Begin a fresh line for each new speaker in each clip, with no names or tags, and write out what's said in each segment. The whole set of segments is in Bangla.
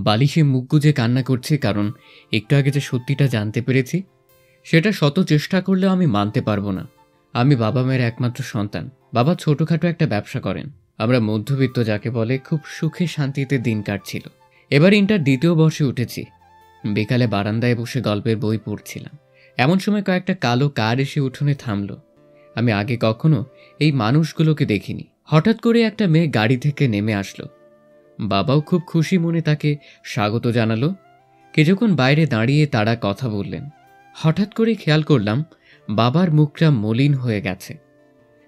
বালিশে মুখ গুজে কান্না করছি, কারণ একটু আগে যে সত্যিটা জানতে পেরেছি সেটা শত চেষ্টা করলেও আমি মানতে পারবো না। আমি বাবা মায়ের একমাত্র সন্তান। বাবা ছোটখাটো একটা ব্যবসা করেন। আমরা মধ্যবিত্ত যাকে বলে, খুব সুখে শান্তিতে দিন কাটছিল। এবার ইন্টার দ্বিতীয় বর্ষে উঠেছি। বিকালে বারান্দায় বসে গল্পের বই পড়ছিলাম। এমন সময় কয়েকটা কালো কার এসে উঠোনে থামলো। আমি আগে কখনো এই মানুষগুলোকে দেখিনি। হঠাৎ করে একটা মেয়ে গাড়ি থেকে নেমে আসলো। বাবাও খুব খুশি মনে তাকে স্বাগত জানালো। কিছুক্ষণ বাইরে দাঁড়িয়ে তারা কথা বললেন। হঠাৎ করে খেয়াল করলাম বাবার মুখটা মলিন হয়ে গেছে।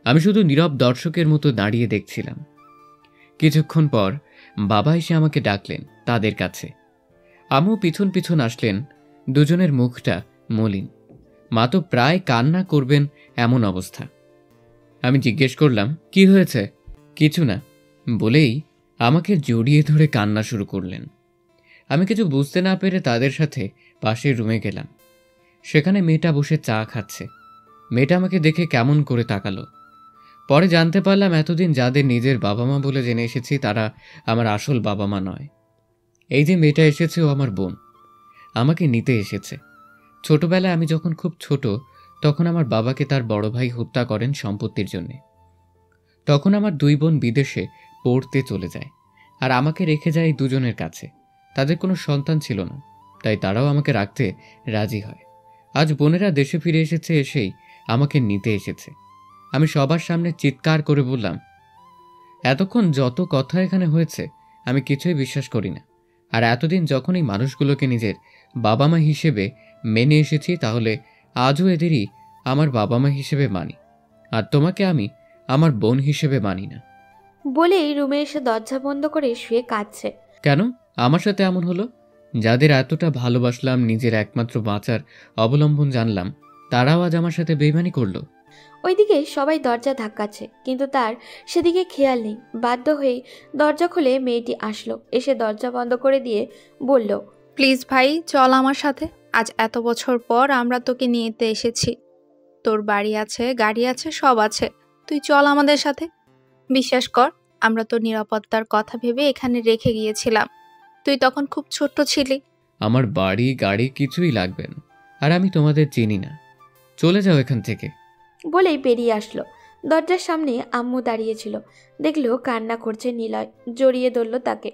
আমি শুধু নীরব দর্শকের মতো দাঁড়িয়ে দেখছিলাম। কিছুক্ষণ পর বাবা এসে আমাকে ডাকলেন তাদের কাছে। আম্মু পিছন পিছন আসলেন। দুজনের মুখটা মলিন, মা তো প্রায় কান্না করবেন এমন অবস্থা। আমি জিজ্ঞেস করলাম, কি হয়েছে? কিছু না বলেই আমাকে জড়িয়ে ধরে কান্না শুরু করলেন। আমি কিছু বুঝতে না পেরে তাদের সাথে পাশের রুমে গেলাম। সেখানে মেয়েটা বসে চা খাচ্ছে। মেয়েটা আমাকে দেখে কেমন করে তাকালো। পরে জানতে পারলাম এতদিন যাদের নিজের বাবা মা বলে জেনে এসেছি তারা আমার আসল বাবা মা নয়। এই যে মেয়েটা এসেছে ও আমার বোন, আমাকে নিতে এসেছে। ছোটবেলায় আমি যখন খুব ছোট তখন আমার বাবাকে তার বড় ভাই হত্যা করেন সম্পত্তির জন্যে। তখন আমার দুই বোন বিদেশে পড়তে চলে যায়, আর আমাকে রেখে যায় এই দুজনের কাছে। তাদের কোনো সন্তান ছিল না, তাই তারাও আমাকে রাখতে রাজি হয়। আজ বোনেরা দেশে ফিরে এসেছে, এসেই আমাকে নিতে এসেছে। আমি সবার সামনে চিৎকার করে বললাম, এতক্ষণ যত কথা এখানে হয়েছে আমি কিছুই বিশ্বাস করি না। আর এতদিন যখন এই মানুষগুলোকে নিজের বাবা মা হিসেবে মেনে এসেছি, তাহলে আজও এদেরই আমার বাবা মা হিসেবে মানি। আর তোমাকে আমি আমার বোন হিসেবে মানি না।
বলেই রুমে এসে দরজা বন্ধ করে শুয়ে কাঁদছে।
কেন আমার সাথে এমন হলো? যাদের এতটা ভালোবাসলাম, নিজের একমাত্র বাঁচার অবলম্বন জানলাম, তারাও আজ আমার সাথে বেইমানি করলো।
ওইদিকে সবাই দরজা ধাক্কাচ্ছে, কিন্তু তার সেদিকে খেয়াল নেই। বাধ্য হয়ে দরজা খুলে মেয়েটি আসলো। এসে দরজা বন্ধ করে দিয়ে বলল,
প্লিজ ভাই চল আমার সাথে। আজ এত বছর পর আমরা তোকে নিতে এসেছি। তোর বাড়ি আছে, গাড়ি আছে, সব আছে। তুই চল আমাদের সাথে। বিশ্বাস কর, আমরা তোর নিরাপত্তার কথা ভেবে এখানে রেখে গিয়েছিলাম। তুই তখন খুব ছোট্ট ছিলি।
আমার বাড়ি গাড়ি কিছুই লাগবে না, আর আমি তোমাদের চিনি না। চলে যাও এখান থেকে।
বলেই বেরিয়ে আসলো। দরজার সামনে আম্মু দাঁড়িয়েছিল। দেখলো কান্না করছে নিলয়, জড়িয়ে ধরল তাকে।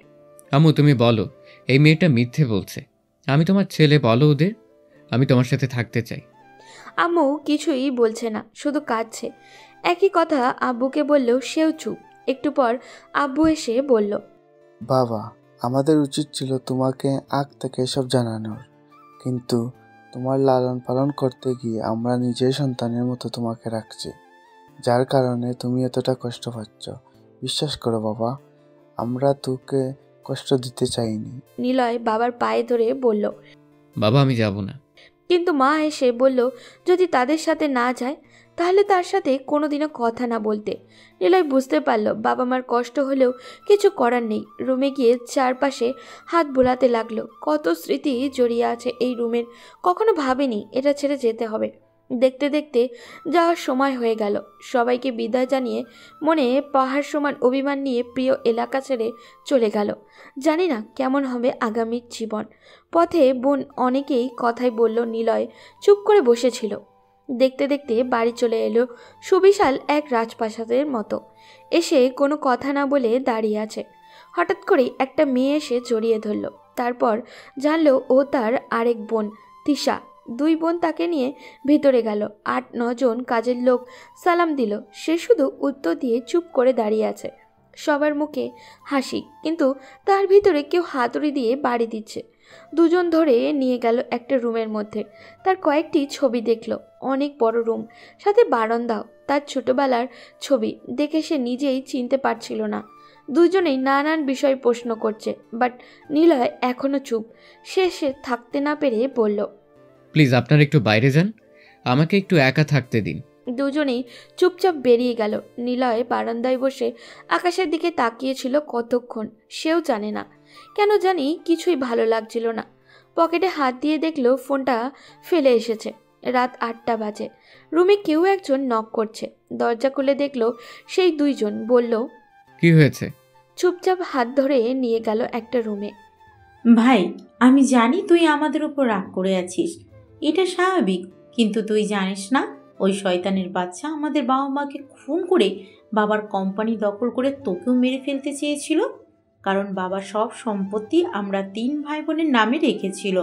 আম্মু তুমি বলো, এই মেয়েটা মিথ্যে বলছে। আমি তোমার ছেলে, বলো ওদের আমি তোমার সাথে থাকতে চাই।
আম্মু কিছুই বলছে না, শুধু কাঁদছে। একই কথা আব্বুকে বললেও সেও চুপ। একটু পর আব্বু এসে বলল,
বাবা, আমাদের উচিত ছিল তোমাকে আগ থেকে এসব জানানোর, কিন্তু তোমার লালন পালন করতে গিয়ে আমরা নিজের সন্তানের মতো তোমাকে রাখছি, যার কারণে তুমি এতটা কষ্ট পাচ্ছ। বিশ্বাস করো বাবা, আমরা তোকে কষ্ট দিতে চাইনি।
নিলয় বাবার পায়ে ধরে বলল।
বাবা আমি যাব না।
কিন্তু মা এসে বলল, যদি তাদের সাথে না যায় তাহলে তার সাথে কোনোদিনও কথা না বলতে। নিলয় বুঝতে পারল বাবা মার কষ্ট হলেও কিছু করার নেই। রুমে গিয়ে চারপাশে হাত বোলাতে লাগলো। কত স্মৃতি জড়িয়ে আছে এই রুমের, কখনো ভাবেনি এটা ছেড়ে যেতে হবে। দেখতে দেখতে যাওয়ার সময় হয়ে গেল। সবাইকে বিদায় জানিয়ে মনে পাহাড় সমান অভিমান নিয়ে প্রিয় এলাকা ছেড়ে চলে গেল। জানি না কেমন হবে আগামীর জীবন। পথে বোন অনেকেই কথাই বলল। নিলয় চুপ করে বসেছিল। দেখতে দেখতে বাড়ি চলে এলো সুবিশাল এক রাজপ্রাসাদের মতো। এসে কোনো কথা না বলে দাঁড়িয়ে আছে। হঠাৎ করে একটা মেয়ে এসে জড়িয়ে ধরল। তারপর জানলো ও তার আরেক বোন তিশা। দুই বোন তাকে নিয়ে ভেতরে গেল। ৮-৯ জন কাজের লোক সালাম দিল। সে শুধু উত্তর দিয়ে চুপ করে দাঁড়িয়ে আছে। সবার মুখে হাসি, কিন্তু তার ভিতরে কেউ হাতুড়ি দিয়ে বাড়ি দিচ্ছে। দুজন ধরে নিয়ে গেল একটা রুমের মধ্যে। তার কয়েকটি ছবি দেখলো। অনেক বড় রুম, সাথে বারান্দাও। তার ছোটবেলার ছবি দেখে সে নিজেই চিনতে পারছিল না। দুজনেই নানান বিষয় প্রশ্ন করছে, বাট নিলয় এখনো চুপ। সে থাকতে না পেরে বলল,
প্লিজ আপনারা একটু বাইরে যান, আমাকে একটু একা থাকতে দিন।
দুজনেই চুপচাপ বেরিয়ে গেল। নিলয় বারান্দায় বসে আকাশের দিকে তাকিয়েছিল কতক্ষণ সেও জানে না। কেন জানি কিছুই ভালো লাগছিল না। পকেটে হাত দিয়ে দেখলো ফোনটা ফেলে এসেছে। রাত ৮টা বাজে। রুমে কেউ একজন নক করছে। দরজা খুলে দেখলো সেই দুইজন। বলল,
কি হয়েছে?
চুপচাপ হাত ধরে নিয়ে গেল একটা রুমে।
ভাই, আমি জানি তুই আমাদের উপর রাগ করে আছিস, এটা স্বাভাবিক। কিন্তু তুই জানিস না, ওই শয়তানের বাচ্চা আমাদের বাবা মাকে খুন করে বাবার কোম্পানি দখল করে তোকেও মেরে ফেলতে চেয়েছিল। কারণ বাবার সব সম্পত্তি আমরা 3 ভাই বোনের নামে রেখেছিল।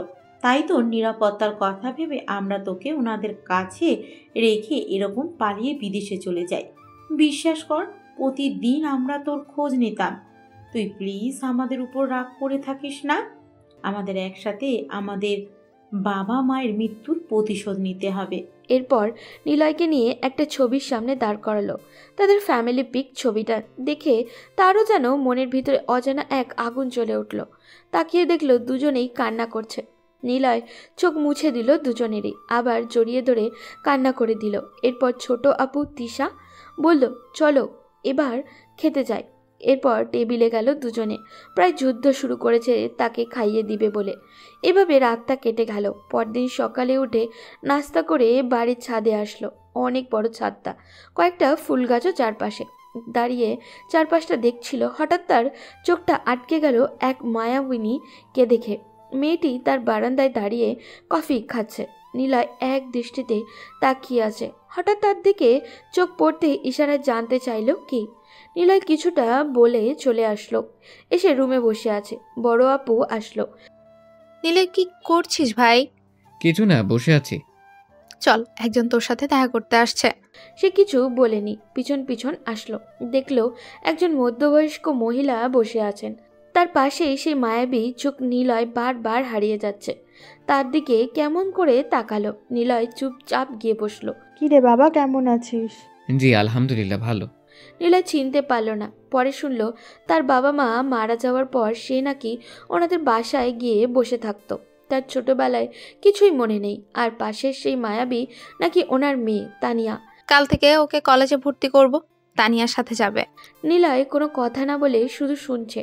তাই তো নিরাপত্তার কথা ভেবে আমরা তোকে ওনাদের কাছে রেখে এরকম পালিয়ে বিদেশে চলে যাই। বিশ্বাস কর, প্রতিদিন আমরা তোর খোঁজ নিতাম। তুই প্লিজ আমাদের উপর রাগ করে থাকিস না। আমাদের একসাথে আমাদের বাবা মায়ের মৃত্যুর প্রতিশোধ নিতে হবে।
এরপর নিলয়কে নিয়ে একটা ছবির সামনে দাঁড় করালো। তাদের ফ্যামিলি পিক ছবিটা দেখে তারও যেন মনের ভিতরে অজানা এক আগুন জ্বলে উঠল। তাকিয়ে দেখলো দুজনেই কান্না করছে। নিলয় চোখ মুছে দিল দুজনেরই, আবার জড়িয়ে ধরে কান্না করে দিল। এরপর ছোট আপু তিশা বলল, চলো এবার খেতে যাই। এরপর টেবিলে গেল দুজনে। প্রায় যুদ্ধ শুরু করেছে তাকে খাইয়ে দিবে বলে। এভাবে রাতটা কেটে গেল। পরদিন সকালে উঠে নাস্তা করে বাড়ির ছাদে আসলো। অনেক বড় ছাদটা, কয়েকটা ফুল গাছও চারপাশে। দাঁড়িয়ে চারপাশটা দেখছিল। হঠাৎ তার চোখটা আটকে গেল এক মায়াবিনীকে দেখে। মেয়েটি তার বারান্দায় দাঁড়িয়ে কফি খাচ্ছে। নিলয় এক দৃষ্টিতে তাকিয়ে আছে। হঠাৎ তার দিকে চোখ পড়তে ইশারায় জানতে চাইল কি। নিলয় কিছুটা বলে চলে আসলো। এসে রুমে বসে আছে। বড় আপু আসলো।
নিলয়, কি করছিস ভাই?
কিছু না, বসে আছি।
চল, একজন তোর সাথে দেখা করতে আসছে।
সে কিছু বলেনি, পিছন পিছন আসলো। দেখলো একজন মধ্যবয়স্ক মহিলা বসে আছেন। তার পাশেই সেই মায়াবী চোখ নিলয় বারবার হারিয়ে যাচ্ছে। তার দিকে কেমন করে তাকালো। নিলয় চুপচাপ গিয়ে বসলো।
কিরে বাবা, কেমন আছিস?
জি আলহামদুলিল্লাহ, ভালো।
নিলয় চিনতে পারল না। পরে শুনল তার বাবা মা মারা যাওয়ার পর সে নাকি ওনাদের বাসায় গিয়ে বসে থাকতো। তার ছোটবেলায় কিছুই মনে নেই। আর পাশের সেই মায়াবী নাকি ওনার মেয়ে তানিয়া।
কাল থেকে ওকে কলেজে ভর্তি করব, তানিয়ার সাথে যাবে।
নিলয় কোনো কথা না বলে শুধু শুনছে।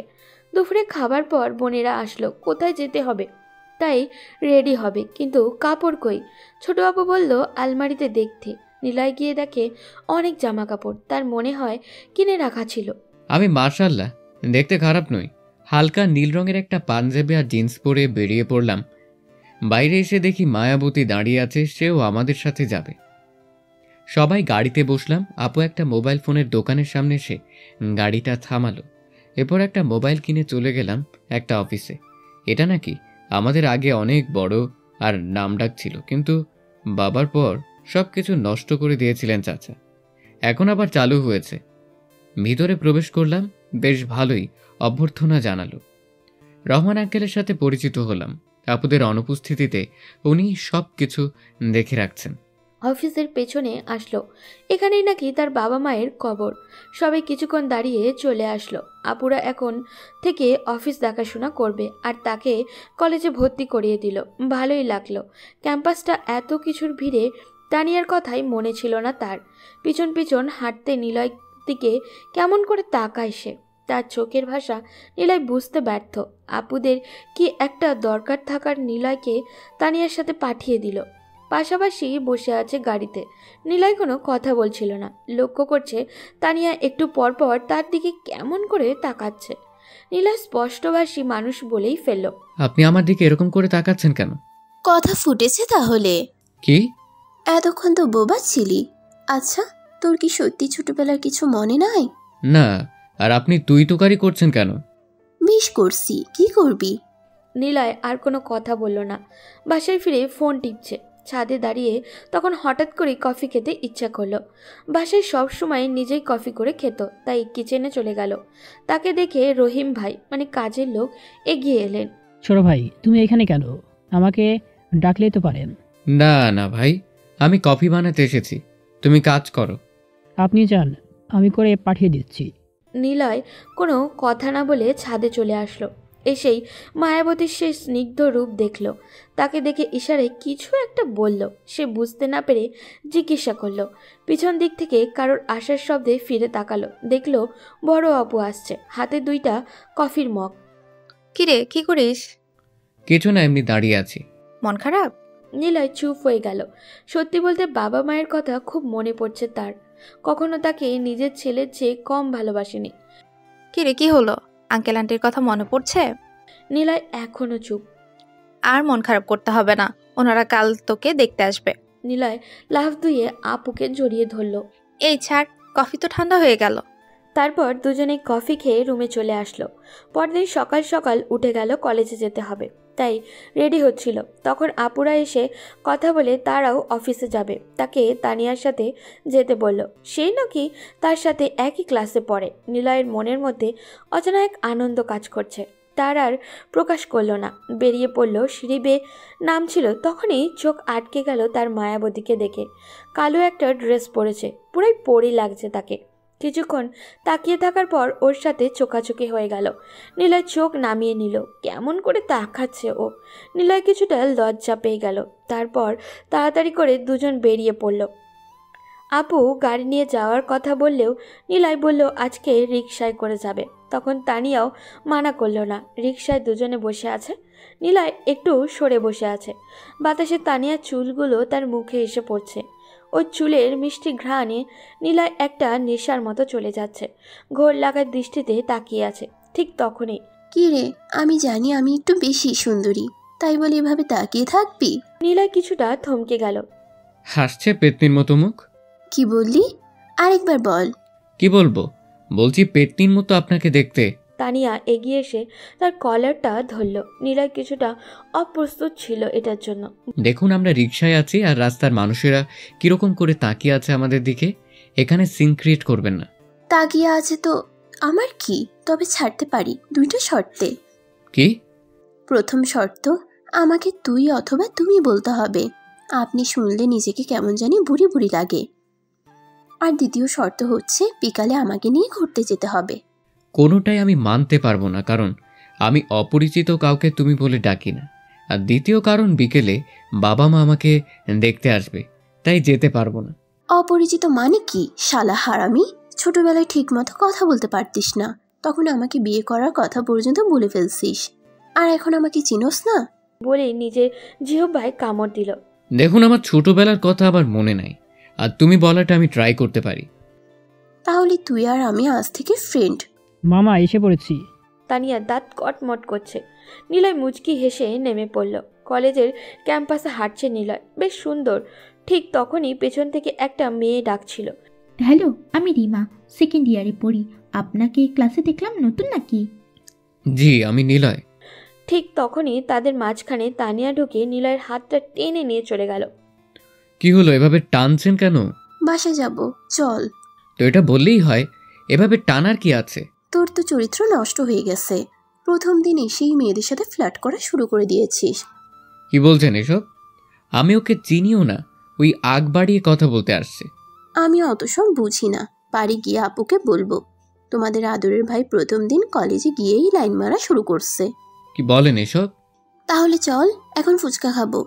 দুপুরে খাবার পর বোনেরা আসলো। কোথায় যেতে হবে তাই রেডি হবে, কিন্তু কাপড় কই। ছোট আপু বলল আলমারিতে দেখতে। নিলয় গিয়ে দেখে অনেক জামা কাপড়। তার মনে হয় কিনে রাখা ছিল।
আমি মার্শাল্লাহ দেখতে খারাপ নই। হালকা নীল রঙের একটা পাঞ্জাবি আর জিন্স পরে বেরিয়ে পড়লাম। বাইরে এসে দেখি মায়াবতী দাঁড়িয়ে আছে, সেও আমাদের সাথে যাবে। সবাই গাড়িতে বসলাম। আপু একটা মোবাইল ফোনের দোকানের সামনে এসে গাড়িটা থামালো। এরপর একটা মোবাইল কিনে চলে গেলাম একটা অফিসে। এটা নাকি আমাদের আগে অনেক বড় আর নামডাক ছিল, কিন্তু বাবার পর সব কিছু নষ্ট করে দিয়েছিলেন চাচা। এখন আবার চালু হয়েছে। ভিতরে প্রবেশ করলাম। বেশ ভালোই অভ্যর্থনা জানালো। রহমান আঙ্কেলের সাথে পরিচিত হলাম। আপুদের অনুপস্থিতিতে উনি সব কিছু দেখে রাখছেন।
অফিসের পেছনে আসলো। এখানেই নাকি তার বাবা মায়ের কবর। সবাই কিছুক্ষণ দাঁড়িয়ে চলে আসলো। আপুরা এখন থেকে অফিস দেখাশোনা করবে আর তাকে কলেজে ভর্তি করিয়ে দিল। ভালোই লাগলো। ক্যাম্পাসটা এত কিছুর ভিড়ে তানিয়ার কথাই মনে ছিল না তার। পিছন পিছন হাঁটতে নিলয় দিকে কেমন করে তাকায় সে। তার চোখের ভাষা নিলয় বুঝতে ব্যর্থ। আপুদের কি একটা দরকার থাকার নিলয়কে তানিয়ার সাথে পাঠিয়ে দিল। পাশাপাশি বসে আছে গাড়িতে। নিলয় কোনো কথা বলছিল না। লক্ষ্য করছে তানিয়া একটু পরপর তার দিকে কেমন করে তাকাচ্ছে। নিলয় স্পষ্টভাষী মানুষ বলেই ফেলল,
আপনি আমার দিকে এরকম করে তাকাচ্ছেন কেন?
কথা ফুটেছে তাহলে?
কি?
এতক্ষণ তো বোবা ছিলি। আচ্ছা, তোর কি সত্যি ছোটবেলার কিছু মনে নাই?
না। আর আপনি তুই তোকারি করছেন কেন?
বেশ করছি, কি করবি?
নিলয় আর কোনো কথা বলল না। বাসায় ফিরে ফোন টিপছে। ছাদে দাঁড়িয়ে তখন হঠাৎ করে কফি খেতে ইচ্ছা করলো। বাসায় সব সময় নিজেই কফি করে খেত, তাই কিচেনে চলে গেল। তাকে দেখে রহিম ভাই মানে কাজের লোক এগিয়ে এলেন।
ছোট ভাই, তুমি এখানে কেন? আমাকে ডাকলেই তো পারেন।
না না ভাই, আমি কফি বানাতে এসেছি, তুমি কাজ করো।
আপনি যান, আমি করে পাঠিয়ে দিচ্ছি।
নিলয় কোনো কথা না বলে ছাদে চলে আসলো। এসেই মায়াবতীর সেই স্নিগ্ধ রূপ দেখল। তাকে দেখে ইশারায় কিছু একটা বলল। সে বুঝতে না পেরে জিজ্ঞাসা করলো। পিছন দিক থেকে কারোর আসার শব্দে ফিরে তাকালো। দেখলো বড় আপু আসছে, হাতে 2টা কফির মগ।
কিরে, কি করিস?
কিছু না, এমনি দাঁড়িয়ে আছি।
মন খারাপ?
নিলয় চুপ হয়ে গেল। সত্যি বলতে বাবা মায়ের কথা খুব মনে পড়ছে তার। কখনো তাকে নিজের ছেলের চেয়ে কম ভালোবাসেনি।
কিরে, কি হলো? আঙ্কেল আন্টির কথা মনে পড়ছে?
নিলয় এখনো চুপ।
আর মন খারাপ করতে হবে না, ওনারা কাল তোকে দেখতে আসবে।
নিলয় লাফ দিয়ে আপুকে জড়িয়ে ধরল।
এই ছাড়, কফি তো ঠান্ডা হয়ে গেল।
তারপর দুজনেই কফি খেয়ে রুমে চলে আসলো। পরদিন সকাল সকাল উঠে গেল, কলেজে যেতে হবে তাই রেডি হচ্ছিল। তখন আপুরা এসে কথা বলে তারাও অফিসে যাবে, তাকে তানিয়ার সাথে যেতে বলল। সেই নাকি তার সাথে একই ক্লাসে পড়ে। নিলয়ের মনের মধ্যে অজানা এক আনন্দ কাজ করছে, তার আর প্রকাশ করলো না। বেরিয়ে পড়ল, সিঁড়ি বেয়ে নামছিল, তখনই চোখ আটকে গেল তার মায়াবতীকে দেখে। কালো একটা ড্রেস পরেছে, পুরাই পরি লাগছে তাকে। কিছুক্ষণ তাকিয়ে থাকার পর ওর সাথে চোখাচোখি হয়ে গেল। নিলয় চোখ নামিয়ে নিল, কেমন করে তাকাচ্ছে ও। নিলয় কিছুটা লজ্জা পেয়ে গেল। তারপর তাড়াতাড়ি করে দুজন বেরিয়ে পড়ল। আপু গাড়ি নিয়ে যাওয়ার কথা বললেও নিলয় বলল আজকে রিকশায় করে যাবে। তখন তানিয়াও মানা করলো না। রিকশায় দুজনে বসে আছে, নিলয় একটু সরে বসে আছে। বাতাসে তানিয়ার চুলগুলো তার মুখে এসে পড়ছে। ওর চুলের মিষ্টি ঘ্রাণে নিলয় একটা নেশার মতো চলে যাচ্ছে। ঘোর লাগার দৃষ্টিতে তাকিয়ে আছে। ঠিক তখনই
কি রে, আমি জানি আমি একটু বেশি সুন্দরী, তাই বলে এভাবে তাকিয়ে থাকবি?
নিলয় কিছুটা থমকে গেল।
হাসছে পেতনির মতো মুখ।
কি বললি? আরেকবার বল।
কি বলবো? বলছি পেতনির মতো আপনাকে দেখতে।
তানিয়া এগিয়ে এসে তার কলারটা ধরল। নিলয় কিছুটা অপ্রস্তুত ছিল এটার জন্য।
দেখুন, আমরা রিকশায় আছি আর রাস্তার মানুষেরা কিরকম করে তাকিয়ে আছে আমাদের দিকে। এখানে সিন ক্রিয়েট করবেন না।
তাকিয়ে আছে তো আমার কি, তবে ছাড়তে পারি দুইটা শর্তে।
কি?
প্রথম শর্ত, আমাকে তুই অথবা তুমি বলতে হবে। আপনি শুনলে নিজেকে কেমন জানি বুড়ি বুড়ি লাগে। আর দ্বিতীয় শর্ত হচ্ছে বিকালে আমাকে নিয়ে ঘুরতে যেতে হবে।
কোনোটাই আমি মানতে পারবো না, কারণ আমি অপরিচিত কাউকে তুমি বলে ডাকি না। আর দ্বিতীয় কারণ, বিকেলে বাবা মা আমাকে দেখতে আসবে, তাই যেতে পারবো না।
অপরিচিত মানে কি শালা হারামি? ছোটবেলায় ঠিক মতো কথা বলতে পারতিস না, তখন আমাকে বিয়ে করার কথা পর্যন্ত বলে ফেলছিস, আর এখন আমাকে চিনোস না?
বলে নিজের জিহ্বায় কামড় দিল।
দেখুন, আমার ছোটবেলার কথা আবার মনে নাই, আর তুমি বলাটা আমি ট্রাই করতে পারি।
তাহলে তুই আর আমি আজ থেকে ফ্রেন্ড।
মামা এসে পড়েছি।
তানিয়া দাঁত কটমট করছে। নিলয় মুচকি হেসে নেমে পড়ল। কলেজের ক্যাম্পাসে হাঁটছে নিলয়, বেশ সুন্দর। ঠিক তখনই পেছন থেকে একটা মেয়ে ডাকছিল।
হ্যালো, আমি রিমা, সেকেন্ড ইয়ারে পড়ি। আপনাকে ক্লাসে দেখলাম, নতুন নাকি?
জি, আমি নিলয়।
ঠিক তখনই তাদের মাঝখানে তানিয়া ঢুকে নিলয়ের হাতটা টেনে নিয়ে চলে গেল।
কি হলো, এভাবে টানছেন কেন?
বাসায় যাব, চল।
তো এটা বললেই হয়, এভাবে টানার কি আছে?
তোর তো চরিত্র নষ্ট হয়ে গেছে। প্রথম দিন এসেই মেয়েদের সাথে ফ্লার্ট করা শুরু করে দিয়েছিস।
কি বলছেন এসব? আমি ওকে চিনিও না, ওই আগ বাড়িয়ে কথা বলতে আসছে।
আমি অত সব বুঝি না, বাড়ি গিয়ে আপুকে বলবো। তোমাদের আদরের ভাই প্রথম দিন কলেজে গিয়েই লাইন মারা শুরু করছে।
কি বলেন এসব?
তাহলে চল, এখন ফুচকা খাবো।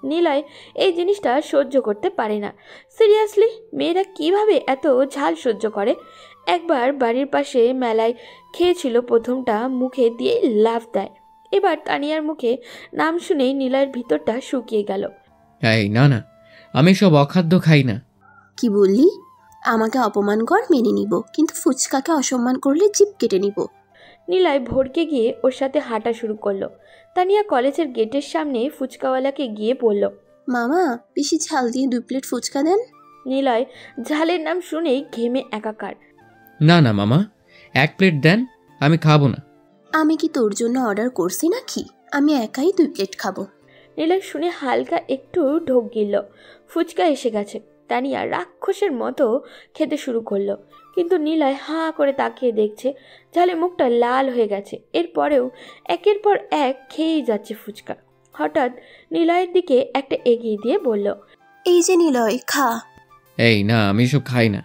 নিলয় এই জিনিসটা সহ্য করতে পারে না। সিরিয়াসলি, মেয়েরা কিভাবে এত ঝাল সহ্য করে? একবার বাড়ির পাশে মেলায় খেয়েছিল, প্রথমটা মুখে দিয়ে লাফ দেয়। এবার তানিয়ার মুখে নাম শুনেই নিলয়ের ভিতরটা শুকিয়ে গেল।
এই না না, আমি সব অখাদ্য খাই না।
কি বললি? আমাকে অপমান কর, মেনে নিব, কিন্তু ফুচকাকে অসম্মান করলে জিভ কেটে নিব।
নিলয় ভড়কে গিয়ে ওর সাথে হাঁটা শুরু করলো। তানিয়া কলেজের গেটের সামনে ফুচকাওয়ালাকে গিয়ে বলল,
মামা বেশি ঝাল দিয়ে 2 প্লেট ফুচকা দেন।
নিলয় ঝালের নাম শুনেই ঘেমে একাকার।
না না মামা, 1 প্লেট দেন, আমি খাবো না।
আমি কি তোর জন্য অর্ডার করছি নাকি? আমি একাই 2 প্লেট খাবো।
নিলয় শুনে হালকা একটু ঢোক গিলল। ফুচকা এসে গেছে। তানিয়া রাক্ষসের মতো খেতে শুরু করলো, কিন্তু নিলয় হাঁ করে তাকিয়ে দেখছে। ঝালে মুখটা লাল হয়ে গেছে। এরপরেও একের পর এক খেয়েই যাচ্ছে ফুচকা। হঠাৎ নিলয়ের দিকে একটা এগিয়ে দিয়ে বলল,
এই যে নিলয়, খা।
এই না, আমি এসব খাই না।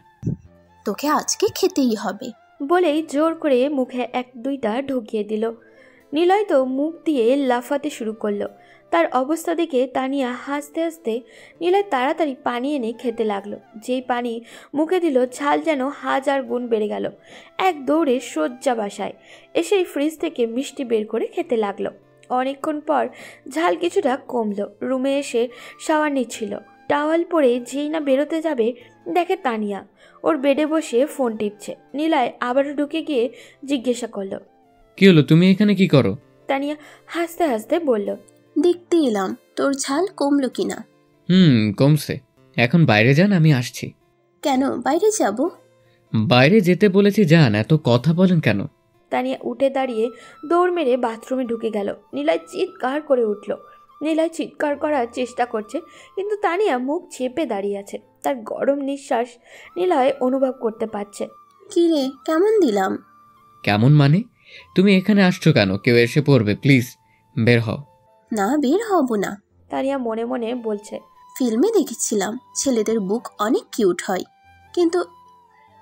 তোকে আজকে খেতেই হবে।
বলেই জোর করে মুখে 1-2টা ঢুকিয়ে দিল। নিলয় তো মুখ দিয়ে লাফাতে শুরু করলো। তার অবস্থা দেখে তানিয়া হাসতে হাসতে নিলয় তাড়াতাড়ি পানি এনে খেতে লাগলো। যেই পানি মুখে দিল, ঝাল যেন 1000 গুণ বেড়ে গেল। এক দৌড়ে শয্যা বাসায় এসেই ফ্রিজ থেকে মিষ্টি বের করে খেতে লাগলো। অনেকক্ষণ পর ঝাল কিছুটা কমলো। রুমে এসে শাওয়ার নিচ্ছিল। টাওয়াল পরে যেই না বেরোতে যাবে, দেখে তানিয়া ওর বেডে বসে ফোন টিপছে। নিলয় আবারও ঢুকে গিয়ে জিজ্ঞাসা করলো,
কি হলো, তুমি এখানে কি করো?
তানিয়া হাসতে হাসতে বলল,
দেখতে এলাম তোর ঝাল কমলো কিনা।
কমছে। এখন বাইরে যান, আমি আসছি।
কেন বাইরে যাব?
বাইরে যেতে বলেছি, যান, এত কথা বলেন কেন?
তানিয়া উঠে দাঁড়িয়ে দৌড় মেরে বাথরুমে ঢুকে গেল। নিলয় চিৎকার করে উঠল। নিলয় চিৎকার করার চেষ্টা করছে, কিন্তু তানিয়া মুখ চেপে দাঁড়িয়ে আছে। তার গরম নিঃশ্বাস নিলয় অনুভব করতে পারছে।
কি রে, কেমন দিলাম?
কেমন মানে? তুমি এখানে আসছো কেন? কেউ এসে পড়বে, প্লিজ বের হও।
না, বের হব না।
তানিয়া মনে মনে বলছে,
ফিল্মে দেখেছিলাম ছেলেদের বুক অনেক কিউট হয়, কিন্তু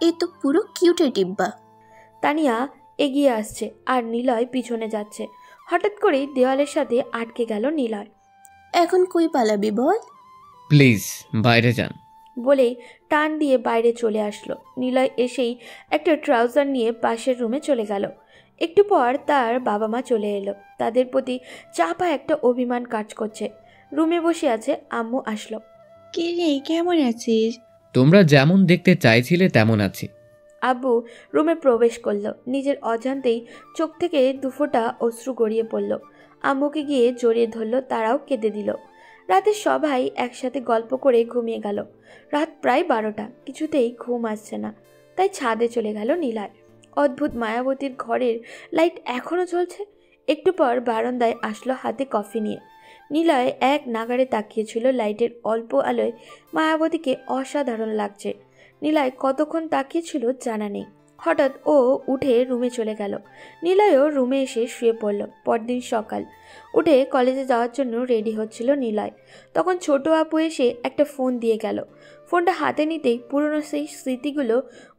এ তো পুরো কিউটের ডিব্বা।
তানিয়া এগিয়ে আসছে আর নিলয় পিছনে যাচ্ছে। হঠাৎ করেই দেওয়ালের সাথে আটকে গেল নিলয়।
এখন কই পালাবি বল?
প্লিজ বাইরে যান।
বলেই টান দিয়ে বাইরে চলে আসলো। নিলয় এসেই একটা ট্রাউজার নিয়ে পাশের রুমে চলে গেল। একটু পর তার বাবা মা চলে এলো। তাদের প্রতি চাপা একটা অভিমান কাজ করছে। রুমে বসে আছে আম্মু আসলো।
কে রে, কেমন আছিস?
তোমরা যেমন দেখতে চাইছিলে তেমন আছি।
আব্বু রুমে প্রবেশ করলো। নিজের অজান্তেই চোখ থেকে দুফোঁটা অশ্রু গড়িয়ে পড়ল। আম্মুকে গিয়ে জড়িয়ে ধরলো, তারাও কেঁদে দিল। রাতে সবাই একসাথে গল্প করে ঘুমিয়ে গেল। রাত প্রায় 12টা, কিছুতেই ঘুম আসছে না, তাই ছাদে চলে গেল নিলয়। অদ্ভুত মায়াবতীর ঘরের লাইট এখনও জ্বলছে। একটু পর বারান্দায় আসলো হাতে কফি নিয়ে। নিলয় এক নাগাড়ে তাকিয়েছিল লাইটের অল্প আলোয়। মায়াবতীকে অসাধারণ লাগছে। নিলয় কতক্ষণ তাকিয়েছিল জানা নেই। হঠাৎ ও উঠে রুমে চলে গেল। নিলয়ও রুমে এসে শুয়ে পড়ল। পরদিন সকাল, উঠে কলেজে যাওয়ার জন্য রেডি হচ্ছিল নিলয়। তখন ছোট আপু এসে একটা ফোন দিয়ে গেল। ফোনটা হাতে নিতেই পুরনো সেই স্মৃতিগুলো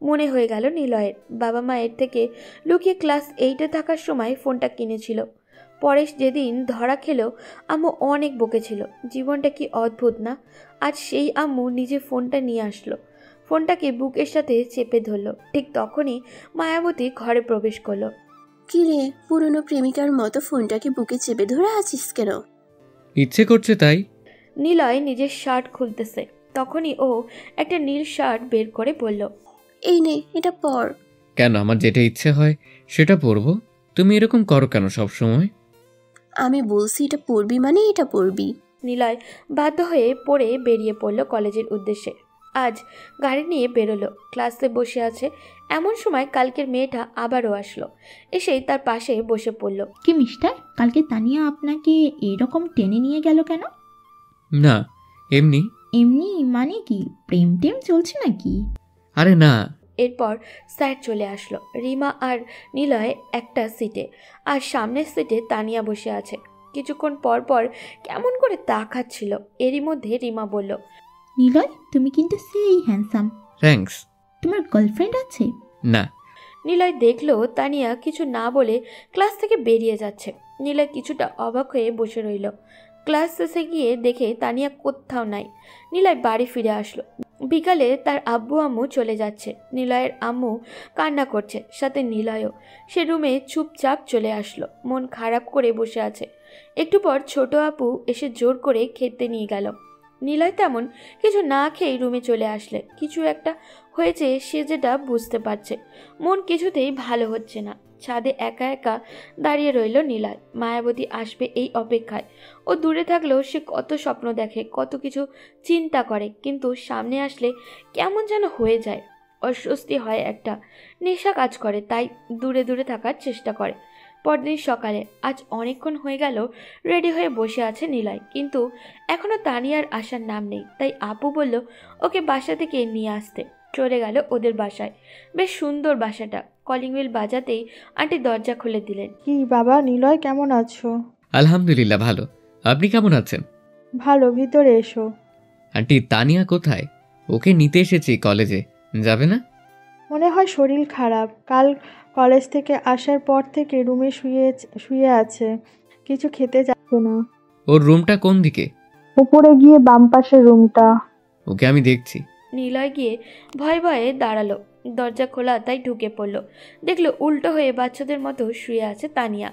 মনে হয়ে গেল নিলয়ের। বাবা মায়ের থেকে লুকিয়ে ক্লাস 8-এ থাকার সময় ফোনটা কিনেছিল। পরে যেদিন ধরা খেলো, আম্মু অনেক বকেছিল। জীবনটা কি অদ্ভুত না? আজ সেই আম্মু নিজে ফোনটা নিয়ে আসলো। ফোনটাকে বুকের সাথে চেপে ধরল। ঠিক তখনই মায়াবতী ঘরে প্রবেশ করলো।
কি রে, পুরনো প্রেমিকার মতো ফোনটাকে বুকে চেপে ধরে আছিস কেন?
ইচ্ছে করছে তাই।
নিলয় নিজের শার্ট খুলতেছে, তখনই ও একটা নীল শার্ট বের করে বলল,
এই নে, এটা পর।
কেন? আমার যেটা ইচ্ছে হয় সেটা পরবো। তুমি এরকম করো কেন সব সময়?
আমি বলছি এটা পরবি মানে এটা পরবি।
নিলয় বাধ্য হয়ে পড়ে বেরিয়ে পড়ল কলেজের উদ্দেশ্যে। আজ গাড়ি নিয়ে বেরোলো। ক্লাসে বসে আছে এমন সময় কালকের মেয়েটা আবারও আসলো। এসেই তার পাশে বসে পড়ল।
কি মিস্টার, কালকে তানিয়া আপনাকে এরকম টেনে নিয়ে গেল কেন?
না, এমনি।
এমনি মানে কি, প্রেম টেম চলছে নাকি?
আরে না।
এরপর স্যার চলে আসলো। রিমা আর নিলয় একটা সিটে, আর সামনের সিটে তানিয়া বসে আছে। কিছুক্ষণ পর পর কেমন করে তাকাচ্ছিল। এরই মধ্যে রিমা বলল,
নিলয়, তুমি কিন্তু সেই হ্যান্ডসাম।
থ্যাঙ্কস।
তোমার গার্লফ্রেন্ড আছে?
না।
নিলয় দেখলো তানিয়া কিছু না বলে ক্লাস থেকে বেরিয়ে যাচ্ছে। নিলয় কিছুটা অবাক হয়ে বসে রইল। ক্লাস শেষে গিয়ে দেখে তানিয়া কোথাও নাই। নিলয় বাড়ি ফিরে আসলো। বিকালে তার আব্বু আম্মু চলে যাচ্ছে। নিলয়ের আম্মু কান্না করছে, সাথে নিলয়ও। সে রুমে চুপচাপ চলে আসলো, মন খারাপ করে বসে আছে। একটু পর ছোট আপু এসে জোর করে খেতে নিয়ে গেল। নিলয় তেমন কিছু না খেয়ে রুমে চলে আসলে কিছু একটা হয়েছে, সে যেটা বুঝতে পারছে। মন কিছুতেই ভালো হচ্ছে না। ছাদে একা একা দাঁড়িয়ে রইল নিলয়। মায়াবতী আসবে এই অপেক্ষায়। ও দূরে থাকলেও সে কত স্বপ্ন দেখে, কত কিছু চিন্তা করে, কিন্তু সামনে আসলে কেমন যেন হয়ে যায়। অস্বস্তি হয়, একটা নেশা কাজ করে, তাই দূরে দূরে থাকার চেষ্টা করে। পরদিন সকালে, আজ অনেকক্ষণ হয়ে গেল রেডি হয়ে বসে আছে নিলয়, কিন্তু এখনও তানিয়ার আসার নাম নেই। তাই আপু বলল ওকে বাসা থেকে নিয়ে আসতে। চলে গেল ওদের বাসায়। বেশ সুন্দর বাসাটা। কলিং বেল বাজাতেই আন্টি দরজা খুলে দিলেন।
কি বাবা, নিলয় কেমন আছো?
আলহামদুলিল্লাহ ভালো। আপনি কেমন আছেন?
ভালো, ভিতরে এসো।
আন্টি, তানিয়া কোথায়? ওকে নিতে এসেছি কলেজে। যাবে না?
মনে হয় শরীর খারাপ। কাল কলেজ থেকে আসার পর থেকে রুমে শুয়ে আছে, কিছু খেতে যাচ্ছে না।
ওর রুমটা কোন দিকে?
উপরে গিয়ে বাম পাশের রুমটা।
ওকে আমি দেখছি।
নিলয় গিয়ে ভয়ে ভয়ে দাঁড়ালো। দরজা খোলা, তাই ঢুকে পড়লো। দেখলো উল্টো হয়ে বাচ্চাদের মতো শুয়ে আছে তানিয়া।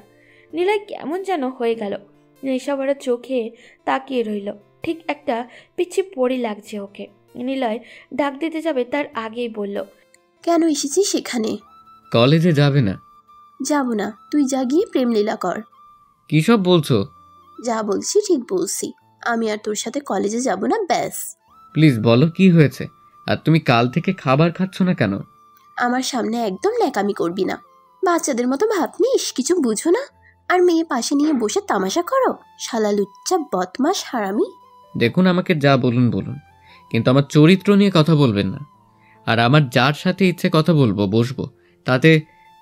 নিলয় কেমন যেন হয়ে গেল। নেশাভরা চোখে তাকিয়ে রইল। ঠিক একটা পিচ্ছি পড়ি লাগছে ওকে। নিলয় ডাক দিতে যাবে তার আগেই বলল,
কেন এসেছিস সেখানে?
কলেজে যাবে না?
যাব না, তুই যা গিয়ে প্রেম লীলা কর।
কী সব বলছো?
যা বলছি ঠিক বলছি। আমি আর তোর সাথে কলেজে যাব না, ব্যাস।
প্লিজ বলো কি হয়েছে? আর তুমি কাল থেকে খাবার খাচ্ছ না কেন?
আমার সামনে একদম ন্যাকামি করবি না। বাচ্চাদের মতো ভাব নিস, কিছু বুঝো না। আর মেয়ে পাশে নিয়ে বসে তামাশা করো, শালা লুচ্চা বদমাস হারামি।
দেখুন, আমাকে যা বলুন বলুন, কিন্তু আমার চরিত্র নিয়ে কথা বলবেন না। আর আমার যার সাথে ইচ্ছে কথা বলবো বসবো, তাতে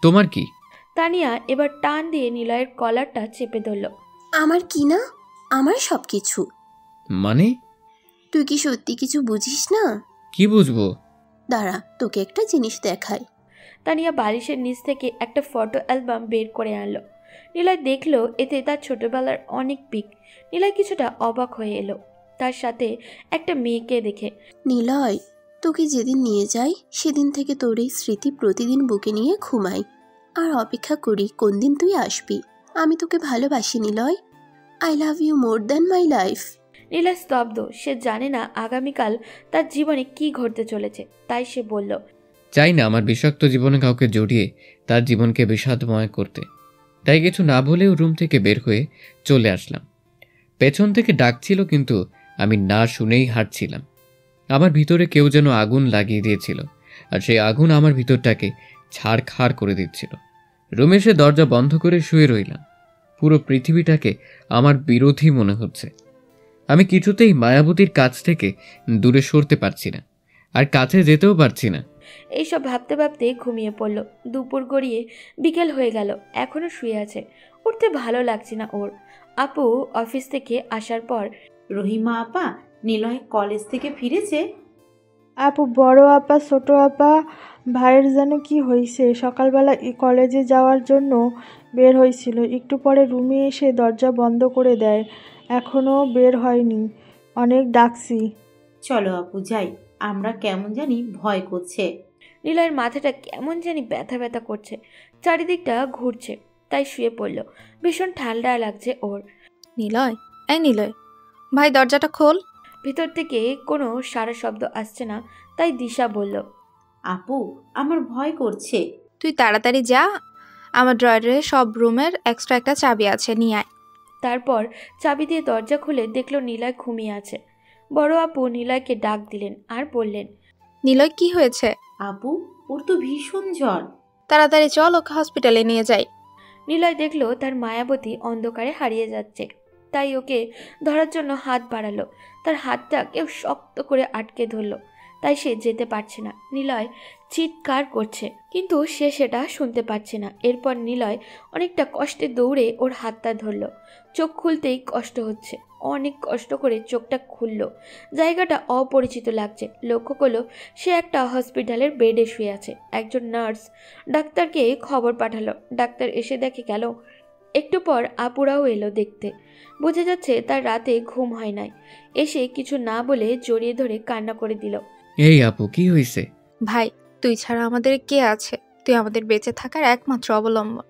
তোমার কি?
তানিয়া এবার টান দিয়ে নিলয়ের কলারটা চেপে ধরল।
আমার কি না? আমার সব কিছু।
মানে?
তুই কি সত্যি কিছু বুঝিস না?
কি বুঝবো?
দাঁড়া, তোকে একটা জিনিস দেখাই।
তানিয়া বালিশের নিচ থেকে একটা ফটো অ্যালবাম বের করে আনলো। নিলয় দেখলো এতে তার ছোটবেলার অনেক পিক। নিলয় কিছুটা অবাক হয়ে এলো তার সাথে একটা মেয়েকে দেখে।
নিলয়, তোকে যেদিন নিয়ে যাই সেদিন থেকে তোর এই স্মৃতি প্রতিদিন বুকে নিয়ে ঘুমাই আর অপেক্ষা করি কোন দিন তুই আসবি। আমি তোকে ভালোবাসি Niloy. I love you more than my life.
Niloy স্তব্ধ। সে জানে না আগামীকাল তার জীবনে কি ঘটতে চলেছে, তাই সে বলল,
চাই না আমার বিষাক্ত জীবনে কাউকে জড়িয়ে তার জীবনকে বিষাদময় করতে। তাই কিছু না বলেও রুম থেকে বের হয়ে চলে আসলাম। পেছন থেকে ডাকছিল, কিন্তু আমি না শুনেই হাঁটছিলাম। আমার ভিতরে কেউ যেন আগুন লাগিয়ে দিয়েছিল, আর সেই আগুন আমার ভিতরটাকে ছাড়খাড় করে দিচ্ছিল। রুমে এসে দরজা বন্ধ করে শুয়ে রইলাম। পুরো পৃথিবীটাকে আমার বিরোধী মনে হচ্ছে। আমি কিছুতেই মায়াবতীর কাছ থেকে দূরে সরতে পারছি না, আর কাছে যেতেও পারছি না।
এইসব ভাবতে ভাবতে ঘুমিয়ে পড়ল। দুপুর গড়িয়ে বিকেল হয়ে গেল, এখনো শুয়ে আছে। উঠতে ভালো লাগছে না ওর। আপু অফিস থেকে আসার পর,
রহিমা আপা, নিলয় কলেজ থেকে ফিরেছে?
আপু, বড় আপা, ছোট আপা, ভাইয়ের যেন কি হয়েছে। সকালবেলা কলেজে যাওয়ার জন্য বের হয়েছিল, একটু পরে রুমে এসে দরজা বন্ধ করে দেয়। এখনও বের হয়নি, অনেক ডাকছি।
চলো আপু যাই, আমরা কেমন জানি ভয় করছে।
নিলয়ের মাথাটা কেমন জানি ব্যথা ব্যথা করছে, চারিদিকটা ঘুরছে, তাই শুয়ে পড়ল। ভীষণ ঠান্ডা লাগছে ওর।
নিলয়, এই নিলয়, ভাই দরজাটা খোল।
ভিতর থেকে কোনো সারা শব্দ আসছে না, তাই দিশা বলল,
আপু আমার ভয় করছে।
তুই তাড়াতাড়ি যা, আমার ড্রয়ারে সব রুমের এক্সট্রা একটা চাবি আছে, নিয়ে আয়।
তারপর চাবি দিয়ে দরজা খুলে দেখলো নিলয় ঘুমিয়ে আছে। বড় আপু নিলয়কে ডাক দিলেন আর বললেন,
নিলয়, কি হয়েছে?
আপু ওর তো ভীষণ জ্বর।
তাড়াতাড়ি চল, ওকে হসপিটালে নিয়ে যাই।
নিলয় দেখলো তার মায়াবতী অন্ধকারে হারিয়ে যাচ্ছে, তাই ওকে ধরার জন্য হাত বাড়ালো। তার হাতটা কেউ শক্ত করে আটকে ধরলো, তাই সে যেতে পারছে না। নিলয় চিৎকার করছে, কিন্তু সে সেটা শুনতে পাচ্ছে না। এরপর নিলয় অনেকটা কষ্টে দৌড়ে ওর হাতটা ধরলো। চোখ খুলতেই কষ্ট হচ্ছে, অনেক কষ্ট করে চোখটা খুললো। জায়গাটা অপরিচিত লাগছে। লক্ষ্য করলো সে একটা হসপিটালের বেডে শুয়ে আছে। একজন নার্স ডাক্তারকে খবর পাঠালো। ডাক্তার এসে দেখে গেল। একটু পর আপুরাও এলো দেখতে। বোঝা যাচ্ছে তার রাতে ঘুম হয় নাই। এসে কিছু না বলে জড়িয়ে ধরে কান্না করে দিল।
এই আপু, কি হয়েছে?
ভাই, তুই ছাড়া আমাদের কে আছে? তুই আমাদের বেঁচে থাকার একমাত্র অবলম্বন।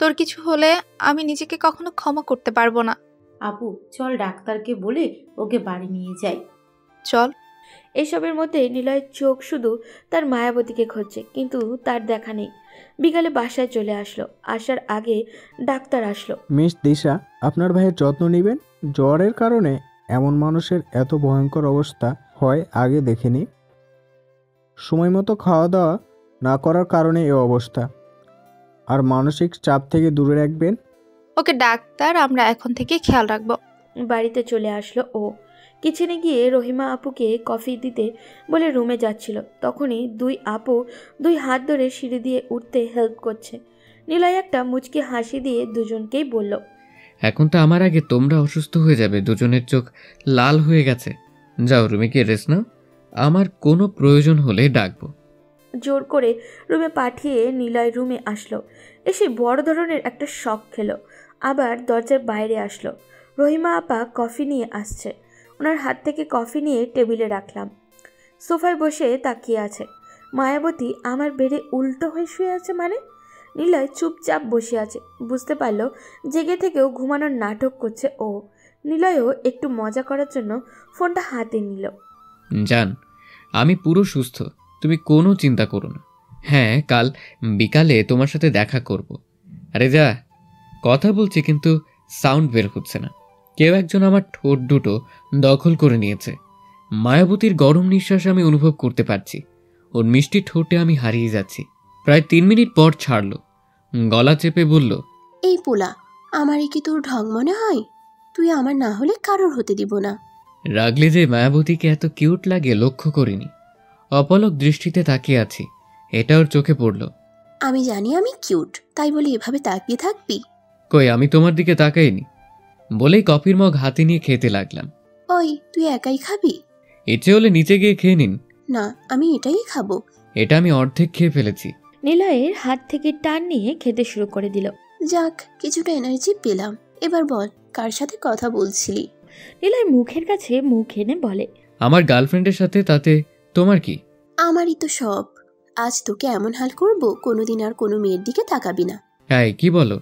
তোর কিছু হলে আমি নিজেকে কখনো ক্ষমা করতে পারবো না।
আপু চল ডাক্তারকে বলে ওকে বাড়ি নিয়ে যাই।
চল।
এসবের মধ্যে নিলয়ের চোখ শুধু তার মায়াবতীকে খুঁজছে, কিন্তু তার দেখা নেই। বিকালে বাসায় চলে আসলো। আসার আগে ডাক্তার আসলো।
মিস দিশা, আপনার ভাইয়ের যত্ন নেবেন। জ্বরের কারণে এমন মানুষের এত ভয়ঙ্কর অবস্থা হয় আগে দেখিনি। সময় মতো খাওয়া দাওয়া না করার কারণে এ অবস্থা। আর মানসিক চাপ থেকে দূরে রাখবেন।
ওকে ডাক্তার, আমরা এখন থেকে খেয়াল রাখবো।
বাড়িতে চলে আসলো ও। কিচেনে গিয়ে রহিমা আপুকে কফি দিতে বলে রুমে যাচ্ছিল, তখনই দুই আপু দুই হাত ধরে সিঁড়ি দিয়ে উঠতে হেল্প করছে। নিলয় একটা মুচকি হাসি দিয়ে দুজনকেই বলল,
এখন তো আমার আগে তোমরা অসুস্থ হয়ে যাবে। দুজনের চোখ লাল হয়ে গেছে। যাও রুমে গিয়ে রেস্ট নাও, আমার কোনো প্রয়োজন হলে ডাকবো।
জোর করে রুমে পাঠিয়ে নিলয় রুমে আসলো। এসে বড় ধরনের একটা শক খেলো। আবার দরজার বাইরে আসলো। রহিমা আপা কফি নিয়ে আসছে। ওনার হাত থেকে কফি নিয়ে টেবিলে রাখলাম। সোফায় বসে তাকিয়ে আছে। মায়াবতী আমার বেডে উল্টো হয়ে শুয়ে আছে মানে? নিলয় চুপচাপ বসে আছে। বুঝতে পারলো জেগে থেকেও ঘুমানোর নাটক করছে ও। নিলয়ও একটু মজা করার জন্য ফোনটা হাতে নিল।
জান, আমি পুরো সুস্থ, তুমি কোনো চিন্তা করো না। হ্যাঁ, কাল বিকালে তোমার সাথে দেখা করব। আরে যা, কথা বলছি কিন্তু সাউন্ড বের হচ্ছে না। কেউ একজন আমার ঠোঁট দুটো দখল করে নিয়েছে। মায়াবতীর গরম নিঃশ্বাস আমি অনুভব করতে পারছি। ওর মিষ্টি ঠোঁটে আমি হারিয়ে যাচ্ছি। প্রায় 3 মিনিট পর ছাড়লো, গলা চেপে বলল,
এই পোলা, আমারই কি তোর ঢং মনে হয়? তুই আমার না হলে কারোর হতে দিব না।
রাগলে যে মায়াবতীকে এত কিউট লাগে লক্ষ্য করিনি। অপলক দৃষ্টিতে তাকিয়ে আছি, এটা ওর চোখে পড়ল।
আমি জানি আমি কিউট, তাই বলে এভাবে তাকিয়ে থাকবি?
কই, আমি তোমার দিকে তাকাইনি। বলেই কফির মগ হাতে নিয়ে খেতে লাগলাম।
ওই, তুই একাই খাবি?
ইচ্ছে হলে নিচে গিয়ে খেয়ে নিন।
না, আমি এটাই খাবো।
এটা আমি অর্ধেক খেয়ে ফেলেছি।
নিলয়ের হাত থেকে টান নিয়ে খেতে শুরু করে দিল।
যাক, কিছুটা এনার্জি পেলাম। এবার বল, কার সাথে কথা বলছিলি?
নিলয় মুখের কাছে মুখ এনে বলে,
আমার গার্লফ্রেন্ডের সাথে, তাতে তোমার কি?
আমারই তো সব। আজ তোকে এমন হাল করব, কোনোদিন আর কোনো মেয়ের দিকে তাকাবি না।
হ্যাঁ, কি বলো?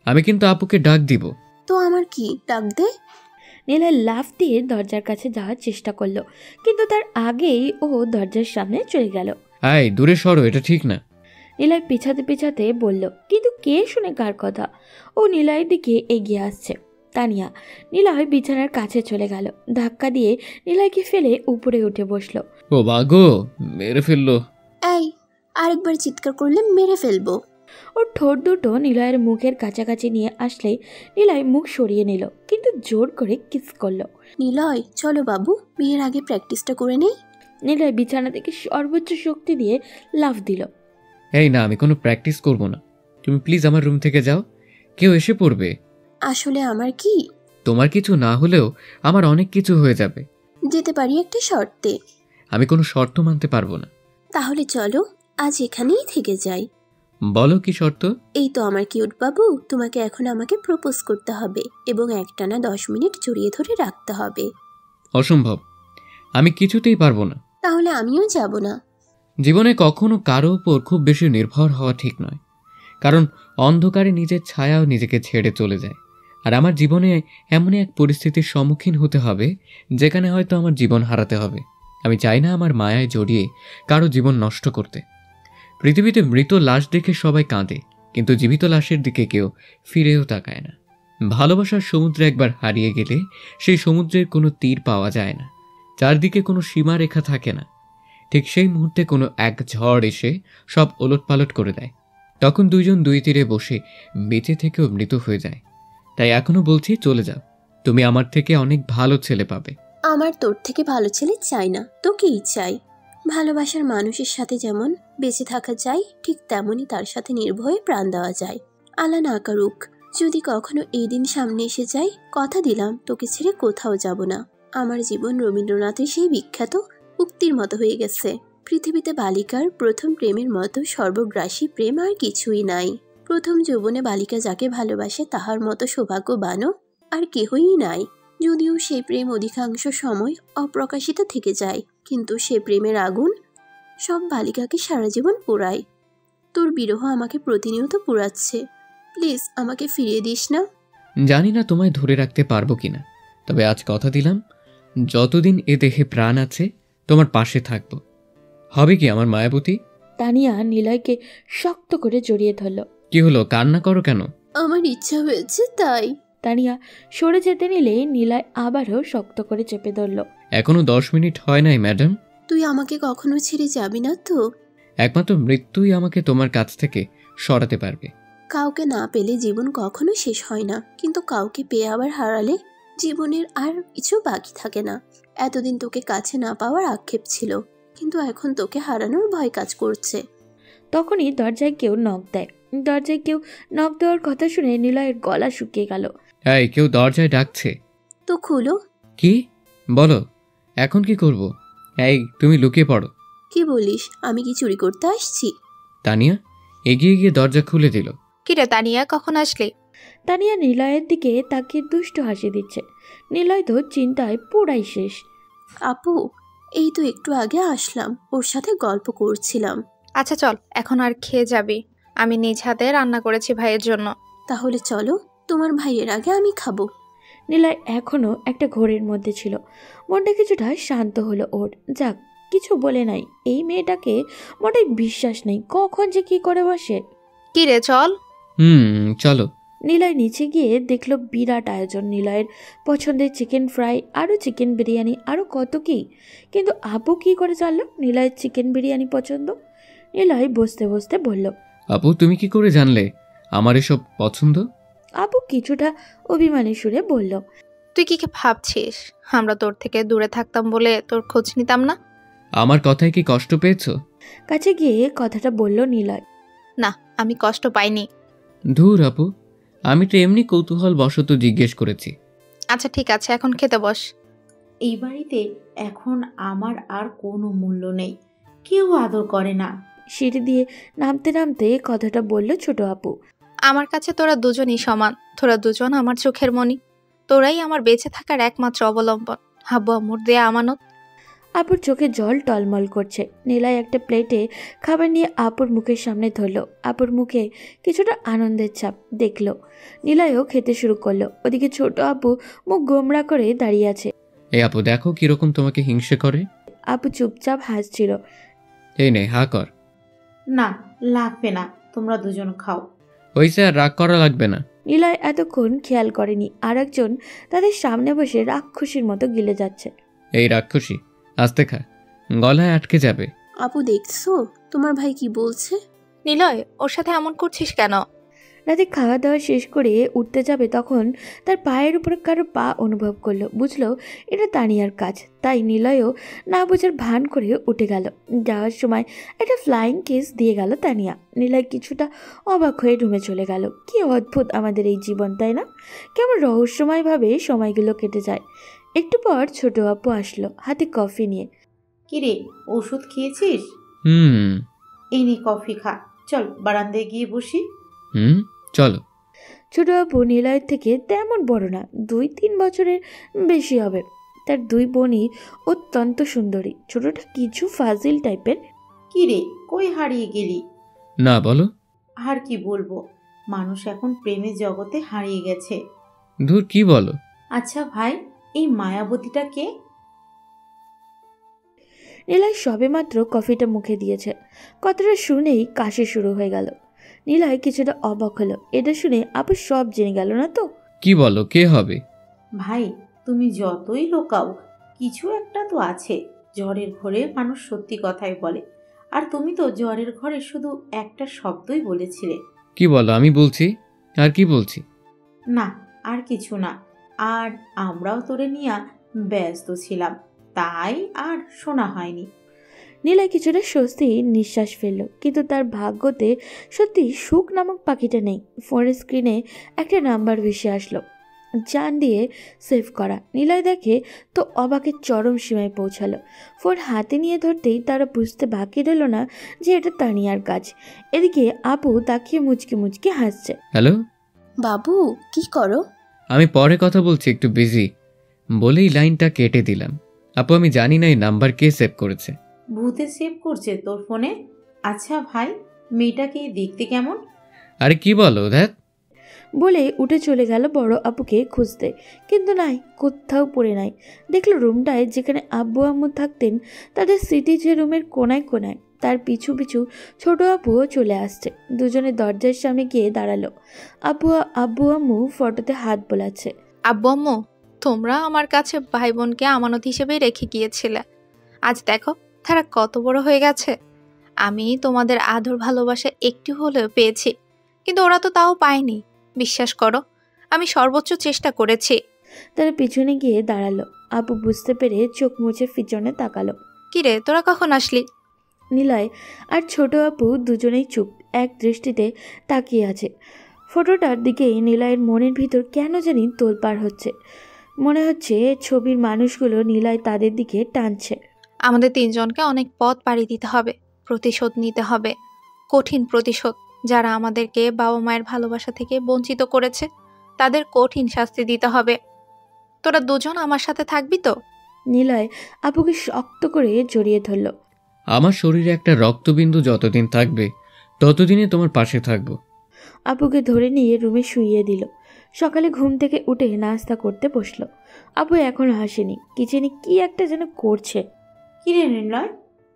আমি কিন্তু আপুকে ডাক দিব।
তো আমার কি, ডাক দে।
নিলয় লাফ দিয়ে দরজার কাছে যাওয়ার চেষ্টা করলো, কিন্তু তার আগেই ও দরজার সামনে চলে গেল।
আয় দূরে সরো, এটা ঠিক না।
নিলয় পিছাতে পিছাতে বলল, কিন্তু কে শুনে কার কথা? ও নিলয়ের দিকে এগিয়ে আসছে। তানিয়া নিলয় বিছানার কাছে চলে গেল, ধাক্কা দিয়ে নিলয়কে ফেলে উপরে উঠে বসলো।
ও বাগো, মেরে ফেললো।
এই, আরেকবার চিৎকার করলে মেরে ফেলবো।
ওর ঠোঁট দুটো নিলয়ের মুখের কাছাকাছি নিয়ে আসলে নিলয় মুখ সরিয়ে নিল, কিন্তু জোর করে কিস করলো।
নিলয়, চলো বাবু, বিয়ের আগে প্র্যাকটিসটা করে নেই।
নিলয় বিছানা থেকে সর্বোচ্চ শক্তি দিয়ে লাফ দিল।
এই না, আমি কোনো প্র্যাকটিস করব না। তুমি প্লিজ আমার রুম থেকে যাও, কেউ এসে পড়বে।
আসলে আমার কি?
তোমার কিছু না হলেও আমার অনেক কিছু হয়ে যাবে।
যেতে পারি একটা শর্তে।
আমি কোনো শর্ত মানতে পারবো না।
তাহলে চলো, আজ এখানেই থেকে যাই।
বলো, কি শর্ত?
এই তো আমার কিউট বাবু, তোমাকে এখন আমাকে প্রপোজ করতে হবে এবং একটানা 10 মিনিট জড়িয়ে ধরে রাখতে হবে।
অসম্ভব, আমি কিছুতেই পারবো না।
তাহলে আমিও যাব না।
জীবনে কখনো কারো উপর খুব বেশি নির্ভর হওয়া ঠিক নয়, কারণ অন্ধকারে নিজের ছায়াও নিজেকে ছেড়ে চলে যায়। আর আমার জীবনে এমনই এক পরিস্থিতির সম্মুখীন হতে হবে যেখানে হয়তো আমার জীবন হারাতে হবে। আমি চাই না আমার মায়ায় জড়িয়ে কারো জীবন নষ্ট করতে। পৃথিবীতে মৃত লাশ দেখে সবাই কাঁদে, কিন্তু জীবিত লাশের দিকে কেউ ফিরেও তাকায় না। ভালোবাসার সমুদ্রে একবার হারিয়ে গেলে সেই সমুদ্রের কোনো তীর পাওয়া যায় না, চারদিকে কোনো সীমারেখা থাকে না। ঠিক সেই মুহূর্তে কোনো এক ঝড় এসে সব ওলটপালট করে দেয়। তখন দুইজন দুই তীরে বসে বেঁচে থেকেও মৃত হয়ে যায়। তাই এখনো বলছি, চলে যাও, তুমি আমার থেকে অনেক ভালো ছেলে পাবে।
আমার তোর থেকে ভালো ছেলে চাই না, তোকেই চাই। ভালোবাসার মানুষের সাথে যেমন বেঁচে থাকা যায়, ঠিক তেমনই তার সাথে নির্ভয়ে প্রাণ দেওয়া যায়। আল্লাহ না করুক, যদি কখনো এই দিন সামনে এসে যায়, কথা দিলাম তোকে ছেড়ে কোথাও যাব না। আমার জীবন রবীন্দ্রনাথের সেই বিখ্যাত উক্তির মতো হয়ে গেছে, পৃথিবীতে বালিকার প্রথম প্রেমের মতো সর্বগ্রাসী প্রেম আর কিছুই নাই। প্রথম যৌবনে বালিকা যাকে ভালোবাসে তাহার মতো সৌভাগ্যবানও আর কেহই নাই। যদিও সেই প্রেম অধিকাংশ সময় অপ্রকাশিত থেকে যায়, কিন্তু সে প্রেমের আগুন সব বালিকাকে সারা জীবন পোড়ায়। তোর বিরহ আমাকে প্রতিনিয়ত পোড়াচ্ছে, প্লিজ আমাকে ফিরিয়ে দিস না।
জানি না তোমায় ধরে রাখতে পারবো কিনা, তবে আজ কথা দিলাম, যতদিন এ দেহে প্রাণ আছে তোমার পাশে থাকবো। হবে কি আমার মায়াবতী?
তানিয়া নিলয়কে শক্ত করে জড়িয়ে ধরল।
কি হলো, কান্না করো কেন?
আমার ইচ্ছা হয়েছে তাই।
তানিয়া সরে যেতে নিলে নিলয় আবারও শক্ত করে চেপে ধরল।
এখনো 10 মিনিট হয় নাই ম্যাডাম।
তুই আমাকে কখনো ছেড়ে যাবি না তো?
একমাত্র মৃত্যুই আমাকে তোমার কাছ থেকে সরাতে পারবে।
কাউকে না পেলে জীবন কখনো শেষ হয় না, কিন্তু কাউকে পেয়ে আবার হারালে জীবনের আর কিছু বাকি থাকে না। এতদিন তোকে কাছে না পাওয়ার আক্ষেপ ছিল, কিন্তু এখন তোকে হারানোর ভয় কাজ করছে।
তখনই দরজায় কেউ নক দেয়। দরজায় কেউ নক দেওয়ার কথা শুনে নিলয়ের গলা শুকিয়ে গেল।
এই, কেউ দরজায় ডাকছে।
তো খুলো।
কি বলো? এখন কি করব? এই, তুমি লুকিয়ে পড়ো।
কি বলিস? আমি কি চুরি করতে আসছি?
তানিয়া এগিয়ে গিয়ে দরজা খুলে দিল।
কিরে তানিয়া, কখন আসলি?
তানিয়া নিলয়ের দিকে তাকিয়ে দুষ্ট হাসি দিচ্ছে। নিলয় তো চিন্তায় পুরাই শেষ।
আপু, এই তো একটু আগে আসলাম, ওর সাথে গল্প করছিলাম।
আচ্ছা চল, এখন আর খেয়ে যাবি? আমি নিজ হাতে রান্না করেছি ভাইয়ের জন্য।
তাহলে চলো, তোমার ভাইয়ের আগে আমি খাবো।
নিলয় এখনো একটা ঘোরের মধ্যে ছিল। মনটা কিছুটা শান্ত হলো ওর। যাক, কিছু বলে নাই। এই মেয়েটাকে মোটেই বিশ্বাস নেই, কখন যে কি করে বসে।
কি রে, চল।
চলো।
নিলয় নিচে গিয়ে দেখলো বিরাট আয়োজন। নিলয়ের পছন্দের চিকেন ফ্রাই, আরও চিকেন বিরিয়ানি, আরও কত কি। কিন্তু আপু কি করে জানলো নিলয়ের চিকেন বিরিয়ানি পছন্দ? নিলয় বসতে বসতে বলল,
আপু তুমি কি করে জানলে আমার এসব পছন্দ?
আপু কিছুটা অভিমানী সুরে বলল,
তুই কি ভাবছিস আমরা তোর থেকে দূরে থাকতাম বলে তোর খোঁজ নিতাম না?
আমার কথায় কি কষ্ট পেয়েছো?
কাছে গিয়ে কথাটা বলল নিলয়।
না, আমি কষ্ট পাইনি।
ধুর আপু, আমি তো এমনি কৌতূহল বশত জিজ্ঞেস করেছি।
আচ্ছা ঠিক আছে, এখন খেতে বস।
এই বাড়িতে এখন আমার আর কোনো মূল্য নেই, কেউ আদর করে না।
সিঁড়ি দিয়ে নামতে নামতে কথাটা বলল ছোট আপু।
আমার কাছে তোরা দুজনই সমান, তোরা দুজন আমার চোখের মণি, তোরাই আমার বেঁচে থাকার একমাত্র অবলম্বন, আব্বু আম্মুর দেয়া আমানত।
আপুর চোখে জল টলমল করছে। নিলয় একটা প্লেটে খাবার নিয়ে আপুর মুখের সামনে ধরলো। আপুর মুখে কিছুটা আনন্দের ছাপ দেখলো। নিলয়ও খেতে শুরু করলো। ওদিকে ছোট আপু মুখ গোমড়া করে দাঁড়িয়ে আছে।
এই আপু দেখো কিরকম তোমাকে হিংসে করে।
আপু চুপচাপ হাসছিল।
এই নে হা কর।
না, লাগবে না, তোমরা দুজন খাও।
হইছে, আর রাগ করা লাগবে না।
নিলয় এতক্ষণ খেয়াল করেনি আর একজন তাদের সামনে বসে রাক্ষসীর মতো গিলে যাচ্ছে।
এই রাক্ষসী, আস্তে খা, গলায় আটকে যাবে।
আপু দেখছো তোমার ভাই কি বলছে?
নিলয়, ওর সাথে এমন করছিস কেন?
রাতে খাওয়া দাওয়া শেষ করে উঠতে যাবে তখন তার পায়ের উপরে কারো পা অনুভব করলো। বুঝলো এটা তানিয়ার কাজ। তাই নিলয়ও না বোঝার ভান করে উঠে গেল। যাওয়ার সময় একটা ফ্লাইং কিস দিয়ে গেল তানিয়া। নিলয় কিছুটা অবাক হয়ে রুমে চলে গেল। কি অদ্ভুত আমাদের এই জীবন, তাই না? কেমন রহস্যময়ভাবে সময়গুলো কেটে যায়। একটু পর ছোট আপু আসলো হাতে কফি নিয়ে।
কিরে, ওষুধ খেয়েছিস? এই নে কফি খা। চল বারান্দায় গিয়ে বসি।
চলো।
ছোট আপু নিলয়ের থেকে তেমন বড় না, 2-3 বছরের বেশি হবে। তার দুই বোনই অত্যন্ত সুন্দরী। ছোটটা কিছু ফাজিল টাইপের।
কিরে, কই হারিয়ে গেলি?
না বলো।
আর কি বলবো, মানুষ এখন প্রেমের জগতে হারিয়ে গেছে।
ধুর, কি বলো?
আচ্ছা ভাই, এই মায়াবতীটা কে?
নিলয় সবেমাত্র কফিটা মুখে দিয়েছে। কথাটা শুনেই কাশি শুরু হয়ে গেল। নিলয় কিছুটা অবাক হলো। এটা শুনে আপু সব জেনে গেল না তো?
কি বলো, কে হবে?
ভাই, তুমি যতই লোকাও, কিছু একটা তো আছে। জ্বরের ঘরে মানুষ সত্যি কথাই বলে, আর তুমি তো জ্বরের ঘরে শুধু একটা শব্দই বলেছিলে।
কি বলো? আমি বলছি। আর কি বলছি?
না, আর কিছু না। আর আমরাও তোরে নিয়ে ব্যস্ত ছিলাম, তাই আর শোনা হয়নি।
নিলয় কিছুটা স্বস্তি নিঃশ্বাস ফেলল। কিন্তু তার ভাগ্যতে সত্যি সুখ নামক পাখিটা নেই। ফোনের স্ক্রিনে একটা নাম্বার ভেসে আসলো, জান দিয়ে সেভ করা। নিলয় দেখে তো অবাকের চরম সীমায় পৌঁছালো। ফোন হাতে নিয়ে ধরতেই তারা বুঝতে বাকি রইল না যে এটা তানিয়ার কাজ। এদিকে আপু তাকিয়ে মুচকি মুচকি হাসছে।
হ্যালো
বাবু, কি করো?
আমি পরে কথা বলছি, একটু বিজি বলেই লাইনটা কেটে দিলাম। আপু আমি জানি না এই নাম্বার কে সেভ করেছে।
ভূতে সেভ করছে তোর ফোনে? আচ্ছা ভাই, মেয়েটাকে দেখতে কেমন?
আরে কি বলো ধ্যাত,
বলে উঠে চলে গেল বড় আপুকে খুঁজতে। কিন্তু নাই, কোথাও পড়ে নাই। দেখলো রুমটায় যেখানে আব্বু আম্মু থাকতেন তাদের স্মৃতি যে রুমের কোনায় কোনায়। তার পিছু পিছু ছোট আপুও চলে আসছে। দুজনে দরজার সামনে গিয়ে দাঁড়ালো। আব্বু আম্মু ফটোতে হাত বোলাচ্ছে।
আব্বু আম্মু, তোমরা আমার কাছে ভাই বোনকে আমানত হিসেবেই রেখে গিয়েছিলে। আজ দেখো তারা কত বড় হয়ে গেছে। আমি তোমাদের আদর ভালোবাসা একটু হলেও পেয়েছি, কিন্তু ওরা তো তাও পায়নি। বিশ্বাস করো, আমি সর্বোচ্চ চেষ্টা করেছি।
তারা পিছনে গিয়ে দাঁড়ালো। আপু বুঝতে পেরে চোখ মুছে পিছনে তাকালো।
কিরে, তোরা কখন আসলি?
নিলয় আর ছোট আপু দুজনেই চুপ, এক দৃষ্টিতে তাকিয়ে আছে। ফটোটার দিকে নিলয়ের মনের ভিতর কেন জানি তোলপাড় হচ্ছে। মনে হচ্ছে ছবির মানুষগুলো নিলয় তাদের দিকে টানছে।
আমাদের তিনজনকে অনেক পথ পাড়ি দিতে হবে, প্রতিশোধ নিতে হবে, কঠিন প্রতিশোধ। যারা আমাদেরকে বাবা মায়ের ভালোবাসা থেকে বঞ্চিত করেছে তাদের কঠিন শাস্তি দিতে হবে। তোরা দুজন আমার সাথে থাকবি তো?
নিলয় আপুকে শক্ত করে জড়িয়ে ধরল।
আমার শরীরে একটা রক্তবিন্দু যতদিন থাকবে ততদিনে তোমার পাশে থাকবো।
আপুকে ধরে নিয়ে রুমে শুইয়ে দিল। সকালে ঘুম থেকে উঠে নাস্তা করতে বসলো। আপু এখনো হাসেনি, কিচেনে কি একটা যেন করছে।
কিরে নিলয়,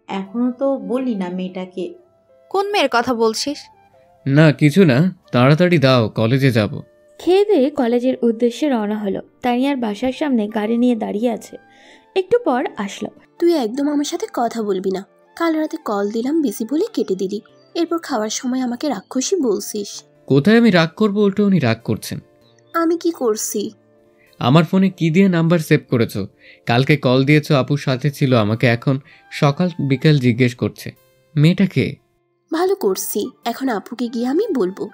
এখনো তো বলি না মেয়েটাকে?
কোন মেয়ের কথা বলছিস?
না কিছু না, তাড়াতাড়ি দাও, কলেজে যাব।
খেয়ে দিয়ে কলেজের উদ্দেশ্যে রওনা হলো। তানিয়ার বাসার সামনে গাড়ি নিয়ে দাঁড়িয়ে আছে। একটু পর আসলো।
তুই একদম আমার সাথে কথা বলবি না। কাল রাতে কল দিলাম বিজি বলে কেটে দিলি, এরপর খাওয়ার সময় আমাকে রাক্ষসী বলছিস।
কোথায় আমি রাগ করবো উল্টো উনি রাগ করছেন।
আমি কি করছি?
আমার ফোনে কি দিয়ে নাম্বার সেভ করেছো? কালকে কল দিয়েছো, আপুর সাথে ছিল, আমাকে এখন সকাল বিকাল জিজ্ঞেস করছে। মেয়েটা কে?
ভালো করছি। এখন আপুকে গিয়ে আমি বলবো।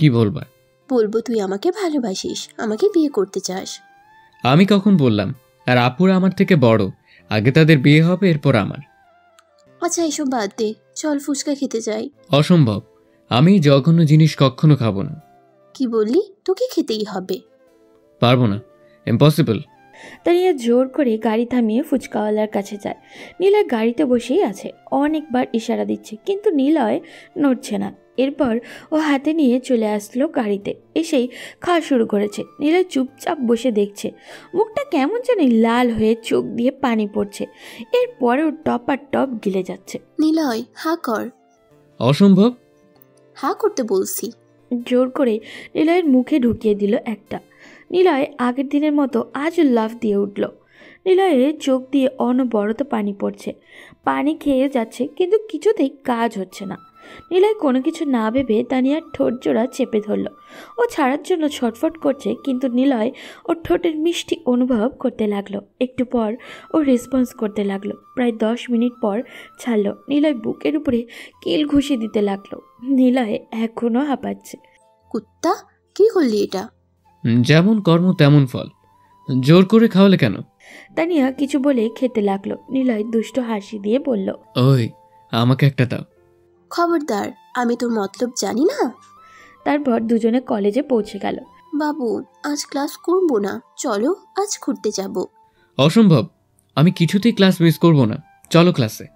কি বলবা?
বলবো তুই আমাকে ভালোবাসিস, আমাকে বিয়ে করতে চাস।
আমি কখন বললাম? আর আপুরা আমার থেকে বড়, আগে তাদের বিয়ে হবে এরপর আমার।
আচ্ছা এসব বাদ দে, চল ফুচকা খেতে যাই।
অসম্ভব, আমি জঘন্য জিনিস কখনো খাবো না।
কি বললি? তোকে খেতেই হবে।
পারবো না, ইম্পসিবল।
তানিয়া জোর করে গাড়ি থামিয়ে ফুচকাওয়ালার কাছে যায়। নিলয় গাড়িতে বসেই আছে, অনেকবার ইশারা দিচ্ছে কিন্তু নিলয় নড়ছে না। এরপর ও হাতে নিয়ে চলে আসলো গাড়িতে, এসেই খাওয়া শুরু করেছে। নিলয় চুপচাপ বসে দেখছে। মুখটা কেমন জানি লাল হয়ে চোখ দিয়ে পানি পড়ছে। এরপরেও টপার টপ গিলে যাচ্ছে।
নিলয় হা কর।
অসম্ভব।
হা করতে বলছি।
জোর করে নিলয়ের মুখে ঢুকিয়ে দিল একটা। নিলয় আগের দিনের মতো আজও লাফ দিয়ে উঠল। নিলয়ের চোখ দিয়ে অনবরত পানি পড়ছে, পানি খেয়ে যাচ্ছে কিন্তু কিছুতেই কাজ হচ্ছে না। নিলয় কোনো কিছু না ভেবে তানিয়ার ঠোঁট জোড়া চেপে ধরল। ও ছাড়ার জন্য ছটফট করছে কিন্তু নিলয় ওর ঠোঁটের মিষ্টি অনুভব করতে লাগলো। একটু পর ও রেসপন্স করতে লাগলো। প্রায় 10 মিনিট পর ছাড়লো। নিলয় বুকের উপরে কিল ঘুষি দিতে লাগলো। নিলয় এখনও হাঁপাচ্ছে।
কুত্তা, কি করলি এটা?
যেমন কর্ম তেমন ফল। জোর করে খাওয়ালে কেন?
তানিয়া কিছু বলে খেতে লাগলো। নিলয় দুষ্ট হাসি দিয়ে বলল,
ওই আমাকে একটা দাও।
খবরদার, আমি তোর মতলব জানি না।
তারপর দুজনে কলেজে পৌঁছে গেল।
বাবু আজ ক্লাস করবো না, চলো আজ ঘুরতে যাব।
অসম্ভব, আমি কিছুতেই ক্লাস মিস করব না, চলো ক্লাসে।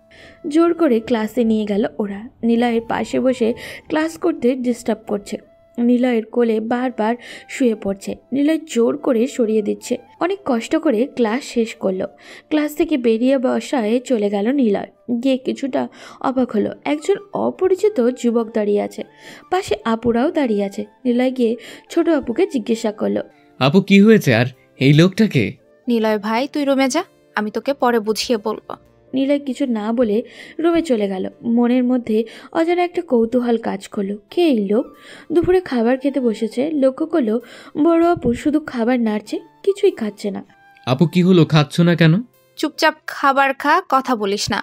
জোর করে ক্লাসে নিয়ে গেল ওরা। নিলয়ের পাশে বসে ক্লাস করতে ডিস্টার্ব করছে। নিলয়ের কোলে বারবার শুয়ে পড়ছে। নিলয় জোর করে সরিয়ে দিচ্ছে। অনেক কষ্ট করে ক্লাস শেষ করলো। ক্লাস থেকে বেরিয়ে বসায় চলে গেল নিলয়। গিয়ে কিছুটা অবাক হলো, একজন অপরিচিত যুবক দাঁড়িয়ে আছে, পাশে আপুরাও দাঁড়িয়ে আছে। নিলয় গিয়ে ছোট আপুকে জিজ্ঞাসা করলো,
আপু কি হয়েছে আর এই লোকটাকে?
নিলয় ভাই তুই রুমে যা, আমি তোকে পরে বুঝিয়ে বলবো।
নিলয় কিছু না বলে রুমে চলে গেল। মনের মধ্যে অজানা একটা কৌতূহল কাজ করলো, কে এই লোক? দুপুরে খাবার খেতে বসেছে, লক্ষ্য করলো বড় আপু শুধু খাবার নাড়ছে, কিছুই খাচ্ছে না।
আপু কি হলো, খাচ্ছ না কেন?
চুপচাপ খাবার খা, কথা বলিস না।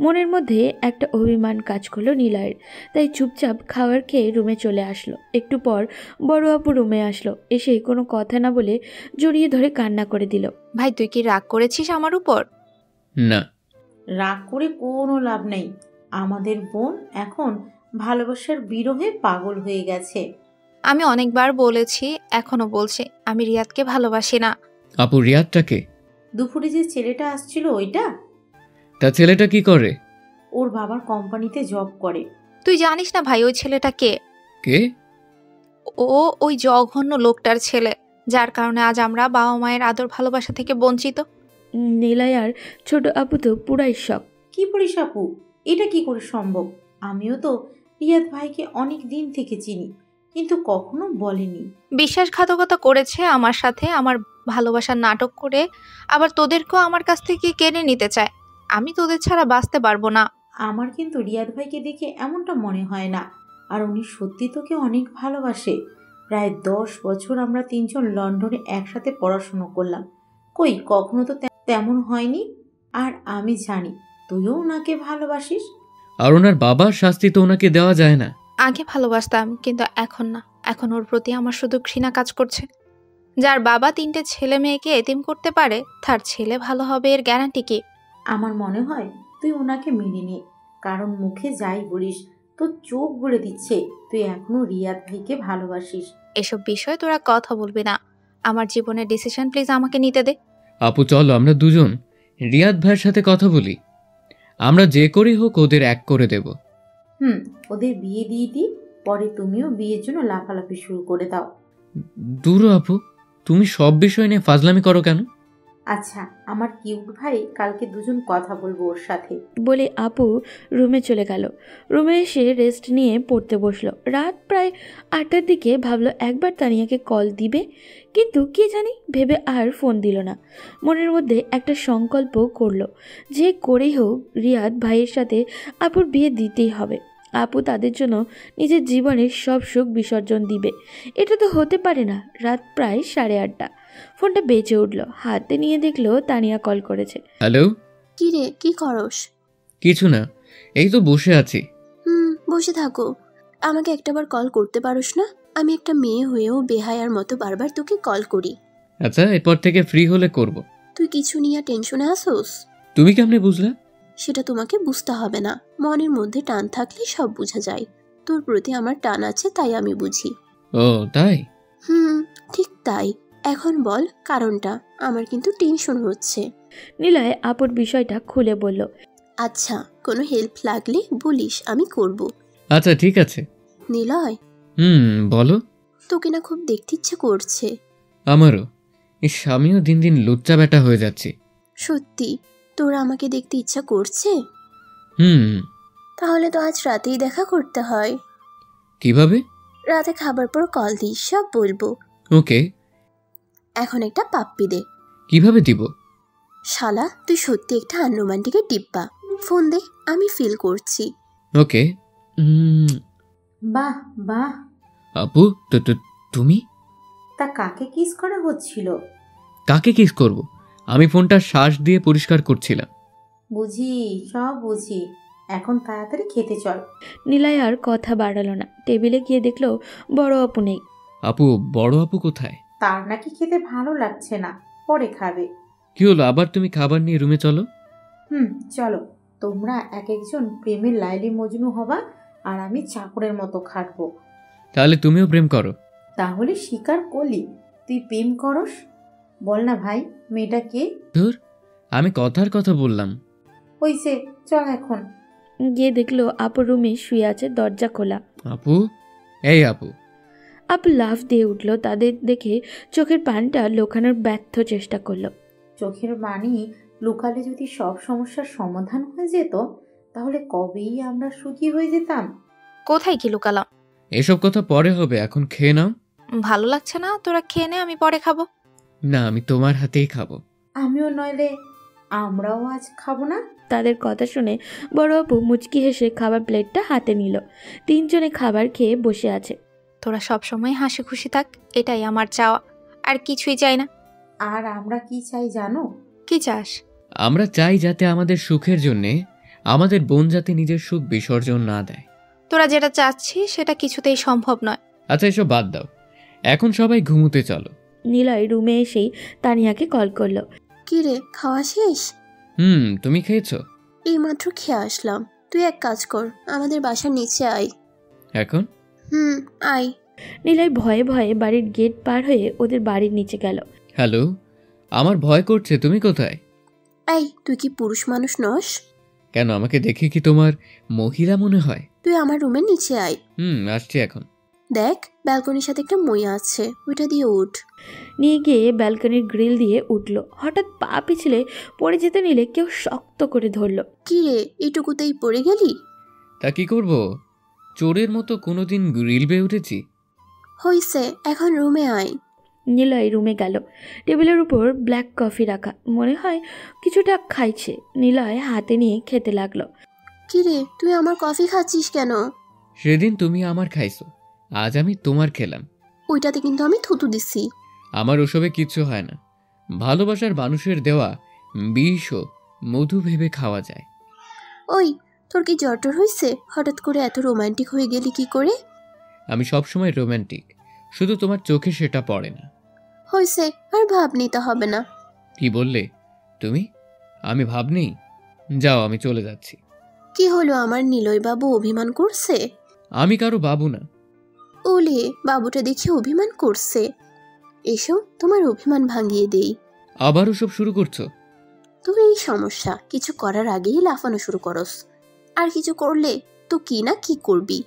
মনের মধ্যে একটা অভিমান কাজ করলো নিলয়ের, তাই চুপচাপ খাবার খেয়ে রুমে চলে আসলো। একটু পর বড় আপু রুমে আসলো, এসে কোনো কথা না বলে জড়িয়ে ধরে কান্না করে দিল।
ভাই তুই কি রাগ করেছিস আমার উপর?
না।
রাগ করে কোনো লাভ নেই। আমাদের বোন এখন ভালোবাসার বিরহে পাগল হয়ে গেছে।
আমি অনেকবার বলেছি, এখনো বলছি, আমি রিয়াদকে ভালোবাসি না।
আপু রিয়াদটাকে?
দুপুরে যে ছেলেটা আসছিল ওইটা।
তা ছেলেটা কি করে?
ওর বাবার কোম্পানিতে জব করে।
তুই জানিস না ভাই ওই ছেলেটা কে?
কে?
ও ওই জঘন্য লোকটার ছেলে, যার কারণে আজ আমরা বাবা মায়ের আদর ভালোবাসা থেকে বঞ্চিত।
নিলয় আর ছোট আপু তো পুরাই শক।
কি বলিস আপু, এটা কি করে সম্ভব? আমিও তো রিয়াদ ভাইকে অনেক দিন থেকে চিনি, কিন্তু কখনো বলেনি।
বিশ্বাসঘাতকতা করেছে আমার সাথে, আমার ভালোবাসার নাটক করে আবার তোদেরকেও আমার কাছ থেকে কেড়ে নিতে চায়। আমি তোদের ছাড়া বাঁচতে পারবো না।
আমার কিন্তু রিয়াদ ভাইকে দেখে এমনটা মনে হয় না, আর উনি সত্যি তোকে অনেক ভালোবাসে। প্রায় 10 বছর আমরা 3 জন লন্ডনে একসাথে পড়াশুনো করলাম, কই কখনো তো তেমন হয়নি। আর আমি জানি তুইও ওনাকে ভালোবাসিস।
আর ওনার বাবার শাস্তি তো ওনাকে দেওয়া যায় না।
আগে ভালোবাসতাম কিন্তু এখন না, এখন ওর প্রতি আমার শুধু ঘৃণা কাজ করছে। যার বাবা 3টে ছেলে মেয়েকে এতিম করতে পারে, তার ছেলে ভালো হবে এর গ্যারান্টি কি?
আমার মনে হয় তুই ওনাকে মেনে নে, কারণ মুখে যাই বলিস তোর চোখ বলে দিচ্ছে তুই এখনো রিয়াদ ভাইকে ভালোবাসিস।
এসব বিষয়ে তোরা কথা বলবি না। আমার জীবনের ডিসিশন প্লিজ আমাকে নিতে দে।
আপু চলো আমরা দুজন রিয়াদ ভাইয়ের সাথে কথা বলি, আমরা যে করেই হোক ওদের এক করে দেব।
ওদের বিয়ে দিয়ে দিই, পরে তুমিও বিয়ের জন্য লাফালাফি শুরু করে দাও।
দূর আপু, তুমি সব বিষয় নিয়ে ফাজলামি করো কেন?
আচ্ছা, আমার কিউট ভাই, কালকে দুজন কথা বলবো ওর সাথে।
বলে আপু রুমে চলে গেল। রুমে এসে রেস্ট নিয়ে পড়তে বসলো। রাত প্রায় 8টার দিকে ভাবলো একবার তানিয়াকে কল দিবে, কিন্তু কি জানি ভেবে আর ফোন দিল না। মনের মধ্যে একটা সংকল্প করলো, যে করেই হোক রিয়াদ ভাইয়ের সাথে আপুর বিয়ে দিতেই হবে। আপু তাদের জন্য নিজের জীবনের সব সুখ বিসর্জন দিবে, এটা তো হতে পারে না। রাত প্রায় 8:30। ফোনটা বেজে উঠলো, হাতে নিয়ে দেখলো তানিয়া কল করেছে।
হ্যালো,
কি রে, কি করস?
কিছু না, এই তো বসে আছি।
বসে থাকো। আমাকে একটাবার কল করতে পারোস না? আমি একটা মেয়ে হয়েও বেহায়ার মতো বারবার তোকে কল করি।
আচ্ছা, এরপর থেকে ফ্রি হলে করব।
তুই কিছু নিয়ে টেনশনে আসোস?
তুমি কেমনে বুঝলা?
সেটা তোমাকে বুঝতে হবে না, মনের মধ্যে টান থাকলে সব বোঝা যায়। তোর প্রতি আমার টান আছে, তাই আমি বুঝি।
ও তাই?
ঠিক তাই। এখন বল কারণটা, আমার কিন্তু টেনশন হচ্ছে।
নিলয় আপুর বিষয়টা খুলে বলল।
আচ্ছা, কোনো হেল্প লাগলে বলিস, আমি করব।
আচ্ছা ঠিক আছে।
নিলয়,
বলো।
তোকে না খুব দেখতে ইচ্ছে করছে।
আমারও। এই আমিও দিন দিন লুচ্চা বেটা হয়ে যাচ্ছি।
সত্যি তোর আমাকে দেখতে ইচ্ছা করছে? তাহলে তো আজ রাতেই দেখা করতে হয়।
কিভাবে?
রাতে খাবার পর কল দিস, সব বলবো।
ওকে।
এখন একটা পাপ্পি দে।
কিভাবে দিব?
শালা, তুই সত্যি একটা আনরোমান্টিকের ডিব্বা। ফোন দে, আমি ফিল করছি।
ওকে।
বাহ বাহ।
আপু, তুমি?
তা কাকে কিস করা হচ্ছিল?
কাকে কিস করব? আমি ফোনটা শ্বাস দিয়ে পরিষ্কার করছিলাম।
বুঝি, সব বুঝি। এখন তাড়াতাড়ি খেতে চল।
নিলয় আর কথা বাড়ালো না। টেবিলে গিয়ে দেখলো বড় আপু নেই।
আপু, বড় আপু কোথায়?
তার নাকি খেতে ভালো লাগছে না, পরে খাবে।
কি হলো আবার? তুমি খাবার নিয়ে রুমে চলো।
চলো। তোমরা এক একজন প্রেমের লাইলি মজনু হবা, আর আমি চাকরের মতো খাটবো।
তাহলে তুমিও প্রেম করো।
তাহলে স্বীকার করলি তুই প্রেম করস? বল না ভাই, মেয়েটা কে?
ধুর, আমি কথার কথা বললাম।
হইছে, চল এখন।
গিয়ে দেখলো আপুর রুমে শুয়ে আছে, দরজা খোলা।
আপু, এই আপু।
আপু লাফ দিয়ে উঠলো। তাদের দেখে চোখের পানিটা লুকানোর ব্যর্থ চেষ্টা করলো।
চোখের পানি লুকালে যদি সব সমস্যার সমাধান হয়ে যেত, তাহলে কবেই আমরা সুখী হয়ে যেতাম।
কোথায় কি লুকালাম?
এসব কথা পরে হবে, এখন খেয়ে নাও।
ভালো লাগছে না? তোরা খেয়ে নে, আমি পরে খাবো।
না, আমি তোমার হাতেই খাবো।
আমিও নইলে আমরাও আজ খাবো না।
তাদের কথা শুনে বড় আপু মুচকি হেসে খাবার প্লেটটা হাতে নিল। তিনজনে খাবার খেয়ে বসে আছে।
তোরা সবসময় হাসি খুশি থাক, এটাই আমার চাওয়া, আর কিছুই চাই না।
আর আমরা কি চাই জানো?
কি চাস?
আমরা চাই যাতে আমাদের সুখের জন্যে আমাদের বোন যাতে নিজের সুখ বিসর্জন না দেয়।
তোরা যেটা চাচ্ছিস সেটা কিছুতেই সম্ভব নয়।
আচ্ছা, এসব বাদ দাও, এখন সবাই ঘুমোতে চলো।
নিলয় রুমে এসেই তানিয়াকে কল করলো।
কি রে, খাওয়া শেষ?
তুমি খেয়েছো?
এইমাত্র খেয়ে আসলাম। তুই এক কাজ কর, আমাদের বাসার নিচে আয়।
এখন?
আয়।
নিলয় ভয়ে ভয়ে বাড়ির গেট পার হয়ে ওদের বাড়ির নিচে গেল।
হ্যালো, আমার ভয় করছে, তুমি কোথায়?
এই, তুই কি পুরুষ মানুষ নস?
কেন, আমাকে দেখে কি তোমার মহিলা মনে হয়?
তুই আমার রুমের নিচে আয়।
আসছি এখন।
দেখ, ব্যালকনির সাথে একটা মই আছে, ওইটা দিয়ে উঠ।
নিয়ে গিয়ে ব্যালকনির গ্রিল দিয়ে উঠলো। হঠাৎ পা পিছলে পড়ে যেতে নিলে কেউ শক্ত করে ধরলো।
কি রে, এইটুকুতেই পড়ে গেলি?
তা কি করব, চোরের মতো কোনোদিন গ্রিল বেয়ে উঠেছি?
হইছে, এখন রুমে আয়।
নিলয় রুমে গেল। টেবিলের উপর ব্ল্যাক কফি রাখা, মনে হয় কিছুটা খাইছে। নিলয় হাতে নিয়ে খেতে লাগলো।
কি রে, তুই আমার কফি খাচ্ছিস কেন?
সেদিন তুমি আমার খাইছো, আজ আমি তোমার খেলাম।
ওইটাতে কিন্তু আমি থুতু দিছি।
আমার ওসবে কিচ্ছু হয় না। ভালোবাসার মানুষের দেওয়া বিষও মধু ভেবে খাওয়া যায়।
ওই, তোর কি জ্বর টর হয়েছে? হঠাৎ করে এত রোমান্টিক হয়ে গেলি কি করে?
আমি সবসময় রোম্যান্টিক, শুধু তোমার চোখে সেটা পড়ে না।
হয়েছে, আর ভাব নিতে হবে না।
কি বললে তুমি? আমি ভাব নেই? যাও, আমি চলে যাচ্ছি।
কি হলো, আমার নিলয় বাবু অভিমান করছে?
আমি কারো বাবু না।
ওলে, বাবুটা দেখে অভিমান করছে। এসো, তোমার অভিমান ভাঙিয়ে দেই।
আবারও সব শুরু করছো?
তোর এই সমস্যা, কিছু করার আগেই লাফানো শুরু করস। আর কিছু করলে তো কি না কি করবি।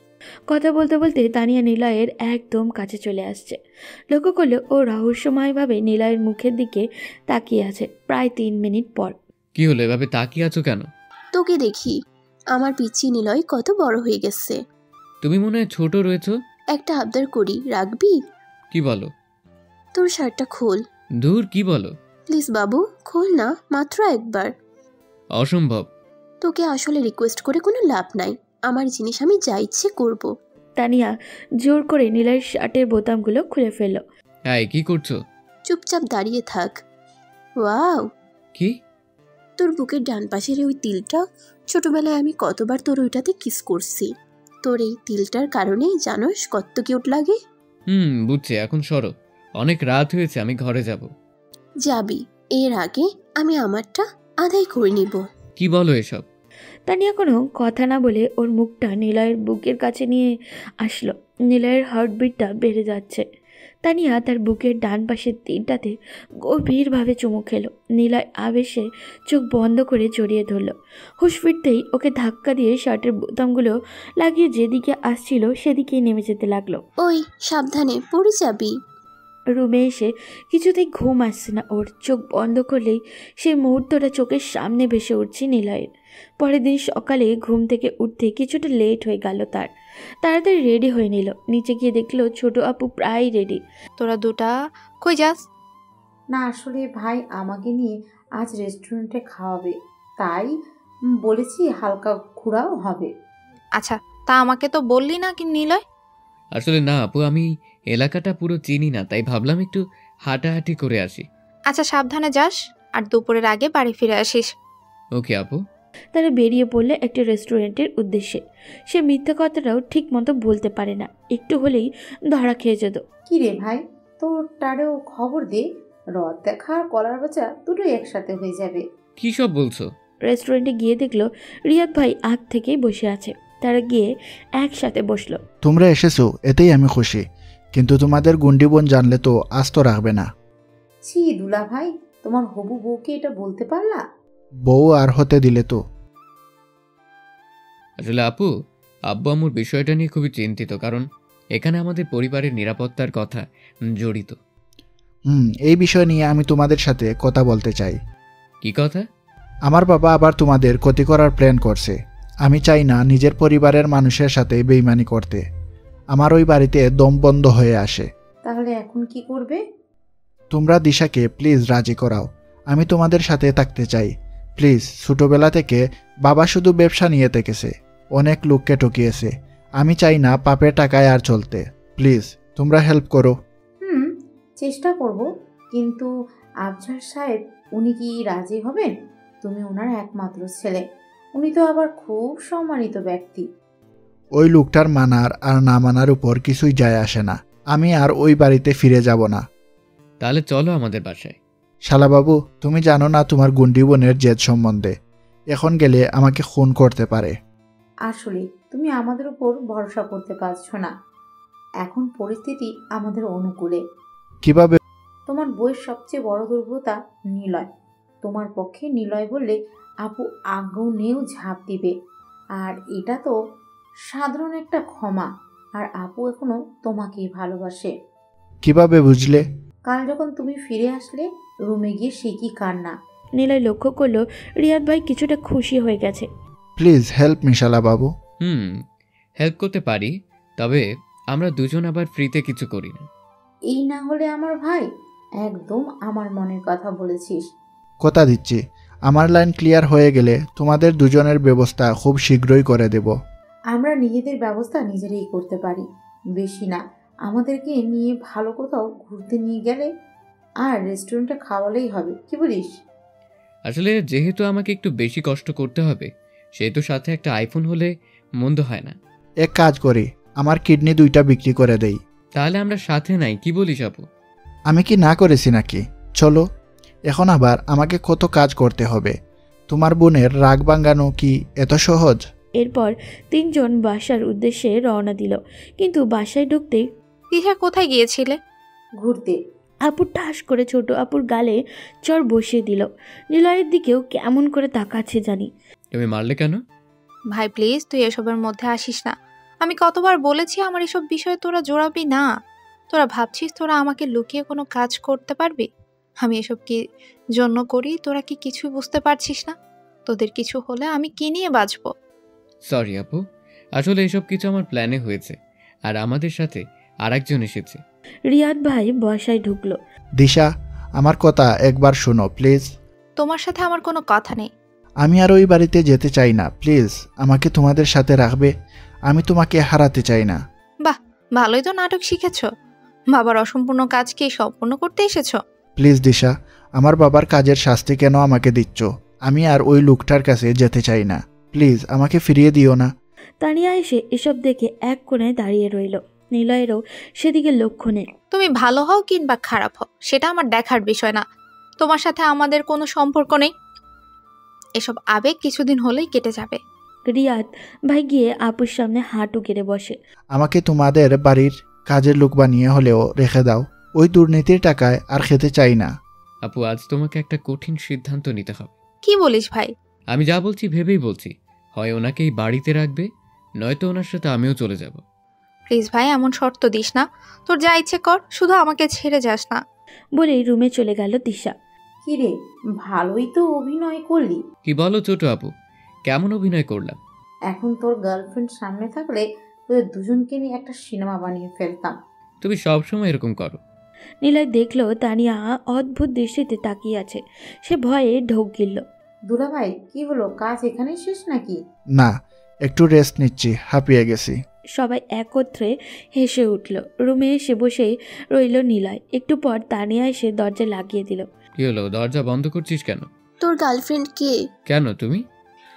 কথা বলতে বলতে তানিয়া নিলয়ের একদম কাছে চলে আসছে। লক্ষ্য করলে ও রহস্যময়ভাবে নিলয়ের মুখের দিকে তাকিয়ে আছে প্রায় 3 মিনিট পর।
কি হলো, এভাবে তাকিয়ে আছো কেন?
তোকে দেখি আমার পিচ্ছি নিলয় কত বড় হয়ে গেছে।
তুমি মনে হয় ছোট রয়েছো।
একটা আবদার করি, রাখবি?
কি বলো?
তোর শার্টটা খোল।
দূর, কি বলো?
প্লিজ বাবু, খোল না, মাত্র একবার।
অসম্ভব।
তোকে আসলে রিকোয়েস্ট করে কোনো লাভ নাই, আমার জিনিস আমি যা ইচ্ছে করব।
তানিয়া জোর করে নিলয়ের শার্টের বোতামগুলো খুলে ফেলল।
এই কি করছো?
চুপচাপ দাঁড়িয়ে থাক। ওয়াও,
কি?
তোর বুকের ডান পাশের ওই তিলটা, ছোটবেলায় আমি কতবার তোর ওইটাতে কিস করছি। তোর এই তিলটার কারণেই জানোস কত কিউট লাগে।
বুঝছি, এখন সরো, অনেক রাত হয়েছে, আমি ঘরে যাব।
যাবি? এর আগে আমি আমারটা আদায় করে নিব।
কি বলো এসব?
তানিয়া কোনো কথা না বলে ওর মুখটা নিলয়ের বুকের কাছে নিয়ে আসলো। নিলয়ের হার্টবিটটা বেড়ে যাচ্ছে। তানিয়া তার বুকের ডান পাশের তিলটাতে গভীরভাবে চুমু খেলো। নিলয় আবেশে চোখ বন্ধ করে জড়িয়ে ধরলো। হুঁশ ফিরতেই ওকে ধাক্কা দিয়ে শার্টের বোতামগুলো লাগিয়ে যেদিকে আসছিল সেদিকেই নেমে যেতে লাগলো।
ওই সাবধানে, পড়ে যাবি।
রুমে এসে কিছুতেই ঘুম আসছে না ওর। চোখ বন্ধ করলেই সেই মুহূর্তটা চোখের সামনে ভেসে উঠছে নিলয়ের। পরের দিন সকালে ঘুম থেকে উঠতে কিছুটা লেট হয়ে গেল তার। তাড়াতাড়ি রেডি হয়ে নিল। নিচে গিয়ে দেখলো ছোট আপু প্রায় রেডি।
তোরা দুটা কই যাস?
না আসলে ভাই আমাকে নিয়ে আজ রেস্টুরেন্টে খাওয়াবে, তাই বলেছি হালকা ঘোরাও হবে।
আচ্ছা, তা আমাকে তো বললি না কি নিলয়?
আসলে না আপু, আমি এলাকাটা পুরো চিনি না, তাই ভাবলাম একটু হাঁটাহাঁটি করে আসি।
আচ্ছা, সাবধানে যাস আর দুপুরের আগে বাড়ি ফিরে আসিস।
ওকে আপু।
তারা বেরিয়ে পড়লে একটা রেস্টুরেন্টের উদ্দেশ্যে। সে মিথ্যা কথাটাও ঠিক মতো বলতে পারে না, একটু হলেই ধরা খেয়ে যেত।
কি রে ভাই, তোর টারেও খবর দে, রথ দেখা আর কলার বাঁচা দুটোই একসাথে হয়ে যাবে।
কি সব বলছো?
রেস্টুরেন্টে গিয়ে দেখলো রিয়াদ ভাই আগ থেকেই বসে আছে। তারা গিয়ে একসাথে বসলো।
তোমরা এসেছো এতেই আমি খুশি, কিন্তু তোমাদের গুন্ডি বোন জানলে তো আস্ত রাখবে না।
ছি দুলা ভাই, তোমার হবু বউকে এটা বলতে পারলা?
বউ আর হতে দিলে তো।
আসলে আপু, আব্বু আম্মুর বিষয়টা নিয়ে খুবই চিন্তিত, কারণ এখানে আমাদের পরিবারের নিরাপত্তার কথা জড়িত।
এই বিষয় নিয়ে আমি তোমাদের সাথে কথা বলতে চাই।
কি কথা?
আমার বাবা আবার তোমাদের ক্ষতি করার প্ল্যান করছে। আমি চাই না নিজের পরিবারের মানুষের সাথে বেইমানি করতে। আমার ওই বাড়িতে দম বন্ধ হয়ে আসে।
তাহলে এখন কি করবে?
তোমরা দিশাকে প্লিজ রাজি করাও, আমি তোমাদের সাথে থাকতে চাই। প্লিজ, ছোটবেলা থেকে বাবা শুধু ব্যবসা নিয়ে থেকেছে, অনেক লোককে ঠকিয়েছে। আমি চাই না পাপের টাকায় আর চলতে। প্লিজ তোমরা হেল্প করো।
চেষ্টা করব, কিন্তু আফজাল সাহেব উনি কি রাজি হবেন? তুমি ওনার একমাত্র ছেলে, উনি তো আবার খুব সম্মানিত ব্যক্তি।
ওই লোকটার মানার আর না মানার উপর কিছুই যায় আসে না। আমি আর ওই বাড়িতে ফিরে যাব না।
তাহলে চলো আমাদের বাসায়।
শালাবাবু, তুমি জানো না তোমার গুন্ডি বোনের জেদ সম্বন্ধে। এখন গেলে আমাকে খুন করতে পারে।
আসলে তুমি আমাদের উপর ভরসা করতে পারছো না, এখন পরিস্থিতি আমাদের অনুকূলে।
কিভাবে?
তোমার বইয়ের সবচেয়ে বড় দুর্বলতা নিলয়। তোমার পক্ষে নিলয় বললে আপু আগুনেও ঝাঁপ দিবে, আর এটা তো সাধারণ একটা ক্ষমা। আর আপু এখনো তোমাকেই ভালোবাসে।
কিভাবে বুঝলে?
কাল যখন তুমি ফিরে আসলে রুমে গিয়ে সে কি কান্না।
নিলয় লক্ষ্য করলো রিয়াদ ভাই কিছুটা খুশি হয়ে গেছে।
প্লিজ হেল্প মি শালাবাবু।
হেল্প করতে পারি, তবে আমরা দুজন আবার ফ্রিতে কিছু করি না।
এই না হলে আমার ভাই, একদম আমার মনের কথা বলেছিস।
কথা দিচ্ছি, আমার লাইন ক্লিয়ার হয়ে গেলে তোমাদের দুজনের ব্যবস্থা খুব শীঘ্রই করে দেব।
আমরা নিজেদের ব্যবস্থা নিজেরাই করতে পারি, বেশি না। আমাদেরকে নিয়ে ভালো কোথাও ঘুরতে নিয়ে গেলে আর রেস্টুরেন্টে খাওয়ালেই হবে, কি বলিস?
আসলে যেহেতু আমাকে একটু বেশি কষ্ট করতে হবে, সেহেতু সাথে একটা আইফোন হলে মন্দ হয় না।
এক কাজ করি, আমার কিডনি 2টা বিক্রি করে দেই।
তাহলে আমরা সাথে নাই, কি বলিস আপু?
আমি কি না করেছি নাকি? চলো। এখন আবার আমাকে কত কাজ করতে হবে। তোমার বোনের রাগ ভাঙানো কি এত সহজ?
এরপর 3 জন বাসার উদ্দেশ্যে রওনা দিল, কিন্তু বাসায় ঢুকতেই
দিশা, কোথায় গিয়েছিলে?
ঘুরতে।
আপু ঠাস করে ছোট আপুর গালে চর বসিয়ে দিল। নিলয়ের দিকেও কেমন করে তাকাচ্ছে জানি।
তুমি মারলে কেন?
ভাই প্লিজ, তুই এসবের মধ্যে আসিস না। আমি কতবার বলেছি আমার এসব বিষয়ে তোরা জড়াবি না। তোরা ভাবছিস তোরা আমাকে লুকিয়ে কোনো কাজ করতে পারবি? আমি এসব কি জন্য করি তোরা কি কিছুই বুঝতে পারছিস না? তোদের কিছু হলে আমি কি নিয়ে বাঁচবো?
সরি আপু, আসলে এসব কিছু আমার প্ল্যানে হয়েছে, আর আমাদের সাথে আরেকজন এসেছে।
রিয়াদ ভাই বসায় ঢুকলো।
দিশা, আমার কথা একবার শোনো প্লিজ।
তোমার সাথে আমার কোনো কথা নেই।
আমি আর ওই বাড়িতে যেতে চাই না, প্লিজ আমাকে তোমাদের সাথে রাখবে। আমি তোমাকে হারাতে চাই না।
বাহ, ভালোই তো নাটক শিখেছ। বাবার অসম্পূর্ণ কাজকে সম্পূর্ণ করতে এসেছো।
প্লিজ দিশা, আমার বাবার কাজের শাস্তি কেন আমাকে দিচ্ছ? আমি আর ওই লোকটার কাছে যেতে চাই না, প্লিজ আমাকে ফিরিয়ে দিও না।
তানিয়া এসে এসব দেখে এক কোণায় দাঁড়িয়ে রইল। নিলয়েরও সেদিকে লক্ষ্য নেই।
তুমি ভালো হও কিংবা খারাপ হও সেটা আমার দেখার বিষয় না। তোমার সাথে আমাদের কোনো সম্পর্ক নেই। এসব আবেগ কিছুদিন হলেই কেটে যাবে।
রিয়াদ ভাই গিয়ে আপুর সামনে হাঁটু গেড়ে বসে।
আমাকে তোমাদের বাড়ির কাজের লোক বানিয়ে হলেও রেখে দাও। ওই দুর্নীতির টাকায় আর খেতে চাই না।
আপু, আজ তোমাকে একটা কঠিন সিদ্ধান্ত নিতে হবে।
কি বলিস ভাই?
আমি যা বলছি ভেবেই বলছি। হয় ওনাকে এই বাড়িতে রাখবে, নয়তো ওনার সাথে আমিও চলে যাব।
প্লিজ ভাই, এমন শর্ত দিস না। তোর যা ইচ্ছে কর, শুধু আমাকে ছেড়ে যাস না।
বলেই রুমে চলে গেল দিশা।
কিরে, ভালোই তো অভিনয় করলি।
কি বলো ছোট আপু, কেমন অভিনয় করলাম?
এখন তোর গার্লফ্রেন্ড সামনে থাকলে তোদের দুজনকে নিয়ে একটা সিনেমা বানিয়ে ফেলতাম।
তুমি সবসময় এরকম করো।
নিলয় দেখলো তানিয়া অদ্ভুত দৃষ্টিতে তাকিয়ে আছে। সে ভয়ে ঢোক গিলল।
দুলাভাই, কি হলো, কাজ এখানেই শেষ নাকি?
না, একটু রেস্ট নিচ্ছি, হাঁপিয়ে গেছি।
সবাই একত্রে হেসে উঠল। রুমে এসে বসেই রইল নিলয়। একটু পর তানিয়া এসে দরজা লাগিয়ে দিল।
কি হলো, দরজা বন্ধ করছিস কেন?
তোর গার্লফ্রেন্ড কে?
কেন তুমি?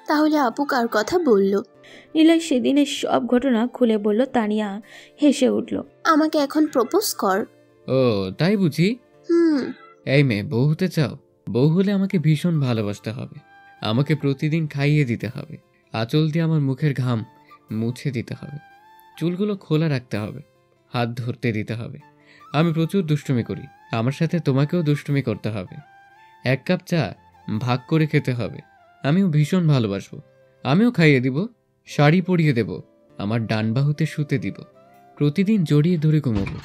তাহলে আপু কার কথা বলল?
নিলয় সেদিনের সব ঘটনা খুলে বলল। তানিয়া হেসে উঠল।
আমাকে এখন প্রপোজ কর।
ও তাই বুঝি? এই মেয়ে, বউ হতে চাও? বউ হলে আমাকে ভীষণ ভালোবাসতে হবে। আমাকে প্রতিদিন খাইয়ে দিতে হবে। আঁচল দিয়ে আমার মুখের ঘাম মুছে দিতে হবে। চুলগুলো খোলা রাখতে হবে। হাত ধরতে দিতে হবে। আমি প্রচুর দুষ্টুমি করি, আমার সাথে তোমাকেও দুষ্টুমি করতে হবে। এক কাপ চা ভাগ করে খেতে হবে। আমিও ভীষণ ভালোবাসবো। আমিও খাইয়ে দিব, শাড়ি পরিয়ে দেব, আমার ডান বাহুতে শুতে দিব। প্রতিদিন জড়িয়ে ধরে ঘুমোবো,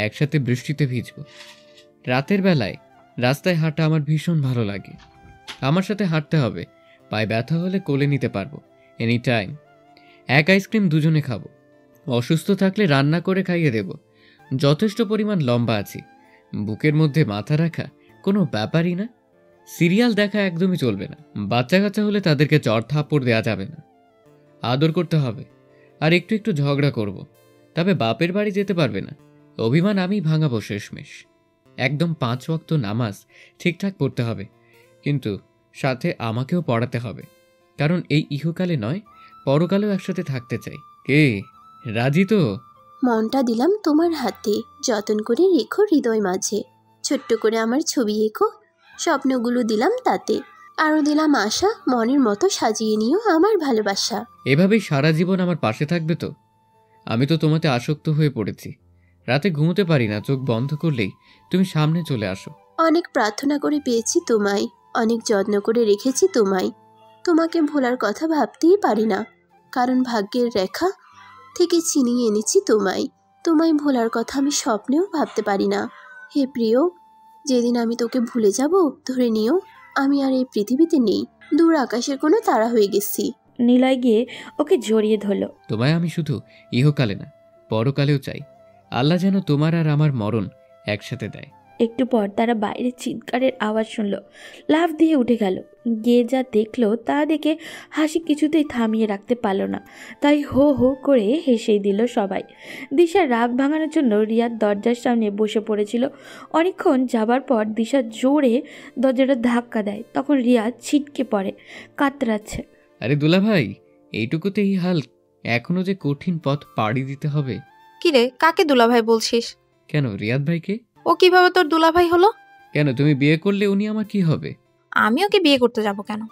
একসাথে বৃষ্টিতে ভিজবো। রাতের বেলায় রাস্তায় হাঁটা আমার ভীষণ ভালো লাগে। আমার সাথে হাঁটতে হবে। পায়ে ব্যথা হলে কোলে নিতে পারবো এনি টাইম। এক আইসক্রিম দুজনে খাবো। অসুস্থ থাকলে রান্না করে খাইয়ে দেব। যথেষ্ট পরিমাণ লম্বা আছি। বুকের মধ্যে মাথা রাখা কোনো ব্যাপারই না। সিরিয়াল দেখা একদমই চলবে না। বাচ্চা কাচ্চা হলে তাদেরকে চড় থাপ্পড় দেওয়া যাবে না। আদর করতে হবে, আর একটু একটু ঝগড়া করব। তবে বাপের বাড়ি যেতে পারবে না। অভিমান আমি ভাঙাবো শেষমেশ। একদম 5 ওয়াক্ত নামাজ ঠিকঠাক পড়তে হবে, কিন্তু সাথে আমাকেও পড়াতে হবে। কারণ এই ইহকালে নয়, পরকালেও একসাথে থাকতে চাই। কে রাজি তো?
মনটা দিলাম তোমার হাতে, যতন করে রেখো হৃদয় মাঝে। ছোট্ট করে আমার ছবি এঁকো, স্বপ্নগুলো দিলাম তাতে। আরও দিলাম আশা, মনের মতো সাজিয়ে নিও আমার ভালোবাসা।
এভাবেই সারা জীবন আমার পাশে থাকবে তো? আমি তো তোমাতে আসক্ত হয়ে পড়েছি। রাতে ঘুমোতে পারি না, চোখ বন্ধ করলেই তুমি সামনে চলে আসো।
অনেক প্রার্থনা করে পেয়েছি তোমায়, অনেক যত্ন করে রেখেছি তোমায়। তোমাকে ভোলার কথা ভাবতেই পারি না, কারণ ভাগ্যের রেখা থেকে ছিনিয়ে এনেছি তোমায়। তোমায় ভোলার কথা আমি স্বপ্নেও ভাবতে পারি না। হে প্রিয়, যেদিন আমি তোকে ভুলে যাব, ধরে নিও আমি আর এই পৃথিবীতে নেই। দূর আকাশের কোনো তারা হয়ে গেছি।
নিলয় গিয়ে ওকে জড়িয়ে ধরল।
তোমায় আমি শুধু ইহকালে না, পরকালেও চাই। আল্লাহ যেন তোমার আর আমার মরণ একসাথে দেয়।
একটু পর তারা বাইরে চিৎকারের আওয়াজ শুনল। লাফ দিয়ে উঠে গেল। গিয়ে যা দেখলো তা দেখে হাসি কিছুতেই থামিয়ে রাখতে পারল না। তাই হো হো করে হেসেই দিল সবাই। দিশার রাগ ভাঙানোর জন্য রিয়াদ দরজার সামনে বসে পড়েছিল। অনেকক্ষণ যাবার পর দিশা জোরে দরজাটা ধাক্কা দেয়। তখন রিয়াদ ছিটকে পড়ে, কাতরাচ্ছে।
আরে দুলা ভাই, এইটুকুতেই হাল? এখনো যে কঠিন পথ পাড়ি দিতে হবে।
কিরে, কাকে দুলাভাই বলছিস?
কেন, রিয়াদ ভাইকে।
ও কিভাবে তোর দুলাভাই হলো?
কেন, তুমি বিয়ে করলে উনি আমার কি হবে?
আমি ওকে বিয়ে করতে যাব কেন?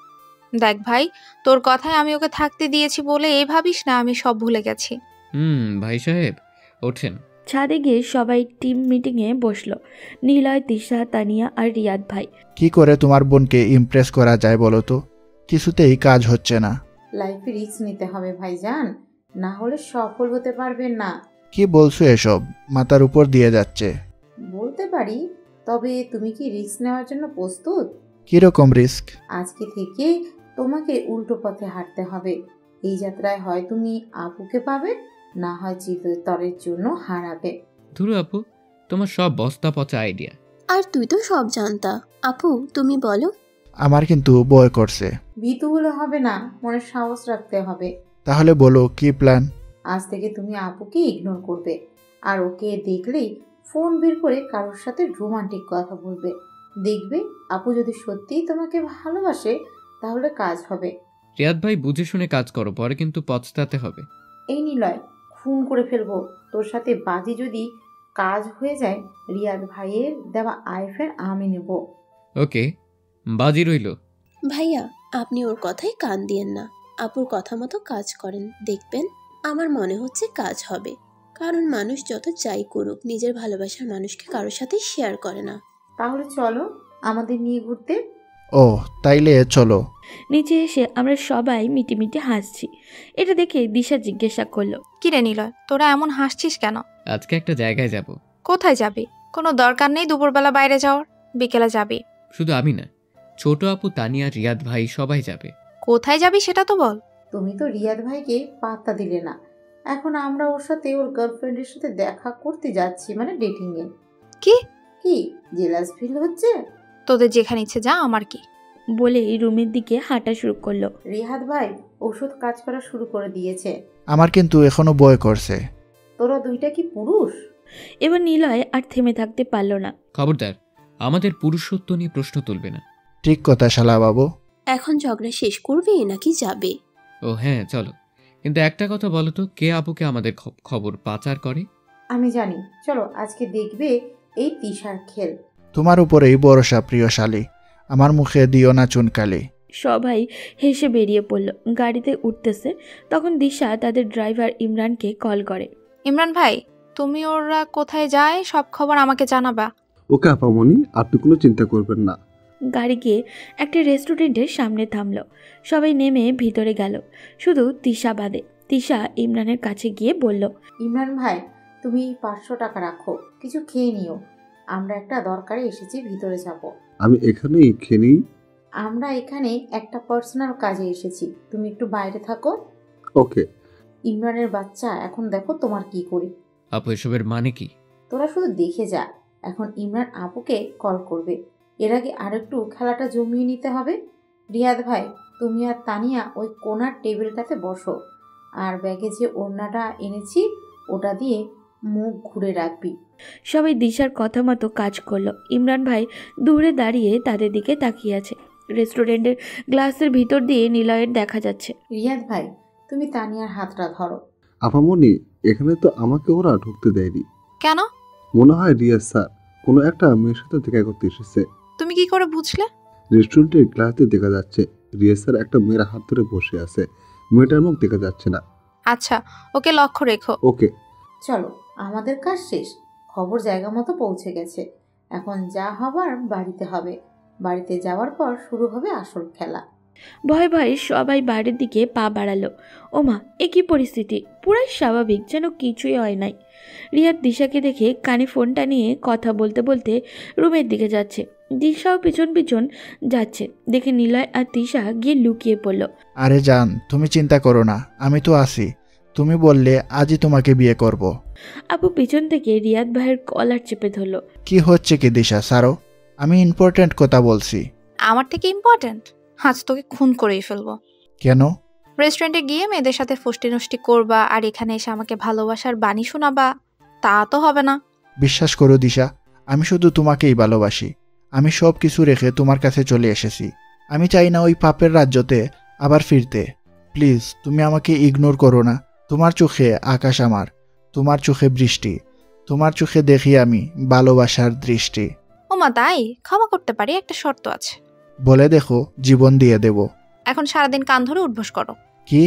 দেখ ভাই, তোর কথায় আমি ওকে থাকতে দিয়েছি বলে এই ভাবিস না আমি সব ভুলে গেছি।
ভাই সাহেব ওঠেন।
ছাদে গিয়ে সবাই টিম মিটিংয়ে বসলো। নিলয়, তিশা, তানিয়া আর রিয়াদ ভাই।
কি করে তোমার বোনকে ইমপ্রেস করা যায় বলো তো? কিছুতেই কাজ হচ্ছে না।
লাইফে রিস্ক নিতে হবে ভাইজান। না হলে সফল হতে পারবেন না।
কি বলছো এসব? মাথার উপর দিয়ে যাচ্ছে।
বলতে পারি, তবে তুমি কি রিস্ক নেওয়ার জন্য প্রস্তুত?
কিরকম রিস্ক?
আজকে থেকে তোমাকে উল্টো পথে হাঁটতে হবে। এই যাত্রায় হয় তুমি আপুকে পাবে, না হয় চিরতরের জন্য হারাবে।
ধুরু আপু, তোমার সব বস্তা পচা আইডিয়া।
আর তুই তো সব জানতা। আপু তুমি বলো।
আমার কিন্তু ভয় করছে।
ভীতু হলে হবে না, মনে সাহস রাখতে হবে।
তাহলে বলো কি প্ল্যান?
আজ থেকে তুমি আপুকে ইগনোর করবে, আর ওকে দেখলেই ফোন বের করে কারোর সাথে রোমান্টিক কথা বলবে। দেখবে আপু যদি সত্যিই তোমাকে ভালোবাসে তাহলে কাজ হবে।
রিয়াদ ভাই, বুঝে শুনে কাজ করো, পরে কিন্তু পচতাতে হবে।
এই নিলয়, খুন করে ফেলবো তোর সাথে। বাজি যদি কাজ হয়ে যায়, রিয়াদ ভাইয়ের দেওয়া আইফের আমি নেব।
ওকে, বাজি রইল।
ভাইয়া আপনি ওর কথায় কান দিয়েন না, আপুর কথা মতো কাজ করেন, দেখবেন আমার মনে হচ্ছে কাজ হবে। কারণ মানুষ যত যাই করুক নিজের ভালোবাসার মানুষকে কারোর সাথে শেয়ার করে না।
তাহলে চলো আমাদের নিয়ে ঘুরতে।
ও তাইলে চলো।
নিচে এসে আমরা সবাই মিটিমিটি হাসছি। এটা দেখে দিশা জিজ্ঞাসা করলো,
কিরে নিলয়, তোরা এমন হাসছিস কেন?
আজকে একটা জায়গায় যাব।
কোথায় যাবি? কোনো দরকার নেই দুপুরবেলা বাইরে যাওয়ার, বিকেলে যাবি।
শুধু আমি না, ছোট আপু, তানিয়া, রিয়াদ ভাই সবাই যাবে।
কোথায় যাবি সেটা তো বল।
তুমি তো রিয়াদ ভাইকে পাত্তা দিলে না, এখন আমরা ওর সাথে ওর গার্লফ্রেন্ডের সাথে দেখা করতে যাচ্ছি, মানে ডেটিং এ।
কি
কি জেলাস ফিল হচ্ছে?
তোদের যেখানে ইচ্ছে যা, আমার কি।
বলেই রুমের দিকে হাঁটা শুরু করলো।
রিহাদ ভাই ওষুধ কাজ করা শুরু করে দিয়েছে।
আমার কিন্তু এখনো ভয় করছে।
তোরা দুইটা কি পুরুষ?
এবার নিলয় আর থেমে থাকতে পারলো না।
খবরদার, আমাদের পুরুষত্ব নিয়ে প্রশ্ন তুলবে না।
ঠিক কথা শালা বাবু।
এখন ঝগড়া শেষ করবে নাকি যাবে?
ও হ্যাঁ, চলো। কিন্তু একটা কথা বলো তো, কে আপুকে আমাদের খবর পাচার করে?
আমি জানি। চলো আজকে দেখবে এই তিশার খেল।
তোমার উপরেই ভরসা প্রিয় শালী, আমার মুখে দিও না চুনকালি।
সবাই হেসে বেরিয়ে পড়ল। গাড়িতে উঠতেছে তখন দিশা তাদের ড্রাইভার ইমরানকে কল করে।
ইমরান ভাই, তুমি ওরা কোথায় যায় সব খবর আমাকে জানাবা।
ওকে আপামনি, আপনি কোনো চিন্তা করবেন না।
গাড়ি গিয়ে একটা রেস্টুরেন্টের সামনে থামলো। সবাই নেমে ভিতরে গেল, শুধু তিশা বাদে। তিশা ইমরানের কাছে গিয়ে বলল,
ইমরান ভাই তুমি 500 টাকা রাখো, কিছু খেয়ে নিও। আমরা একটা দরকারে এসেছি, ভিতরে যাব।
আমি এখানেই খেয়ে নিই।
আমরা এখানে একটা পার্সোনাল কাজে এসেছি, তুমি একটু বাইরে থাকো।
ওকে।
ইমরানের বাচ্চা, এখন দেখো তোমার কি করি।
আপু এসবের মানে কি?
তোরা শুধু দেখে যা। এখন ইমরান আপুকে কল করবে, এর আগে আরেকটু খেলাটা জমিয়ে নিতে হবে। রিয়াদ ভাই তুমি আর তানিয়া ওই কোনার টেবিলটাতে বসো, আর ব্যাগে যে ওড়নাটা এনেছি ওটা দিয়ে মুখ ঘুরে রাখবি।
সবাই দিশার কথা মতো কাজ করলো। ইমরান ভাই দূরে দাঁড়িয়ে তাদের দিকে তাকিয়ে আছে। রেস্টুরেন্টের গ্লাসের ভিতর দিয়ে নিলয়ের দেখা যাচ্ছে।
রিয়াদ ভাই তুমি তানিয়ার হাতটা ধরো।
আপামনি, এখানে তো আমাকে ওরা ঢুকতে দেয়নি।
কেন?
মনে হয় রিয়াজ স্যার কোনো একটা মেয়ের সাথে দেখা করতে এসেছে।
তুমি কি করে বুঝলে?
রেস্টুরেন্টের গ্লাসে দেখা যাচ্ছে রিয়াজ স্যার একটা মেয়ের হাত ধরে বসে আছে, মেয়েটার মুখ দেখা যাচ্ছে না।
আচ্ছা, ওকে লক্ষ্য রেখো।
ওকে।
চলো আমাদের কাজ শেষ, খবর জায়গা মতো পৌঁছে গেছে। এখন যা হবার বাড়িতে হবে, বাড়িতে যাওয়ার পর শুরু হবে আসল খেলা।
ভয় ভয় সবাই বাড়ির দিকে পা বাড়ালো। ওমা, এ কি পরিস্থিতি! পুরাই স্বাভাবিক, যেন কিছুই হয় নাই। রিয়াদ দিশাকে দেখে কানে ফোনটা নিয়ে কথা বলতে বলতে রুমের দিকে যাচ্ছে। দিশাও পিছন পিছন যাচ্ছে দেখে নিলয় আর তিশা গিয়ে লুকিয়ে পড়ল।
আরে জান, তুমি চিন্তা করো না, আমি তো আছি। তুমি বললে আজই তোমাকে বিয়ে করব।
আপু পিছন থেকে রিয়াদ ভাইয়ের কলার চেপে ধরলো।
কি হচ্ছে কি দিশা, সারো, আমি ইম্পর্টেন্ট কথা বলছি।
আমার থেকে ইম্পর্টেন্ট? আজ তোকে খুন করেই ফেলবো।
কেন?
রেস্টুরেন্টে গিয়ে মেয়েদের সাথে ফষ্টি নষ্টি করবা আর এখানে এসে আমাকে ভালোবাসার বাণী শোনাবা? তা তো হবে না।
বিশ্বাস করো দিশা, আমি শুধু তোমাকেই ভালোবাসি। আমি সব কিছু রেখে তোমার কাছে চলে এসেছি। আমি চাই না ওই পাপের রাজ্যতে আবার ফিরতে। প্লিজ তুমি আমাকে ইগনোর করো না। তোমার চোখে আকাশ আমার, তোমার চোখে বৃষ্টি, তোমার চোখে দেখি আমি ভালোবাসার দৃষ্টি।
ওমা তাই? ক্ষমা করতে পারি, একটা শর্ত আছে।
বলে দেখো, জীবন দিয়ে দেব।
এখন সারাদিন কান ধরে উঠবোস করো।
কি?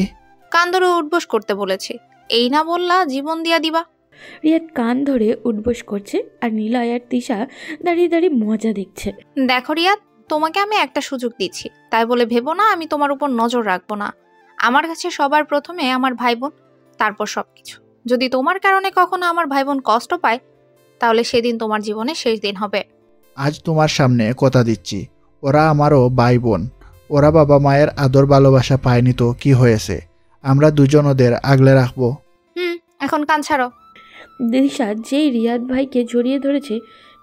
কান ধরে উঠবোস করতে বলেছি, এই না বললা জীবন দিয়া দিবা।
রিয়াদ কান ধরে উঠবোস করছে আর নিলয় আর তিশা দাঁড়িয়ে দাঁড়িয়ে মজা দেখছে।
দেখো রিয়াদ, তোমাকে আমি একটা সুযোগ দিচ্ছি, তাই বলে ভেবো না আমি তোমার উপর নজর রাখবো না। আমার কাছে সবার প্রথমে আমার ভাই বোন, তারপর সবকিছু। যদি তোমার কারণে কখনো আমার ভাই বোন কষ্ট পায়, তাহলে সেদিন তোমার জীবনে শেষ দিন হবে।
আজ তোমার সামনে কথা দিচ্ছি, ওরা আমারও ভাই বোন। ওরা বাবা মায়ের আদর ভালোবাসা পায়নি তো কি হয়েছে, আমরা দুজন ওদের আগলে রাখবো।
এখন কান ছাড়ো।
দিশা যেই রিয়াদ ভাইকে জড়িয়ে ধরেছে,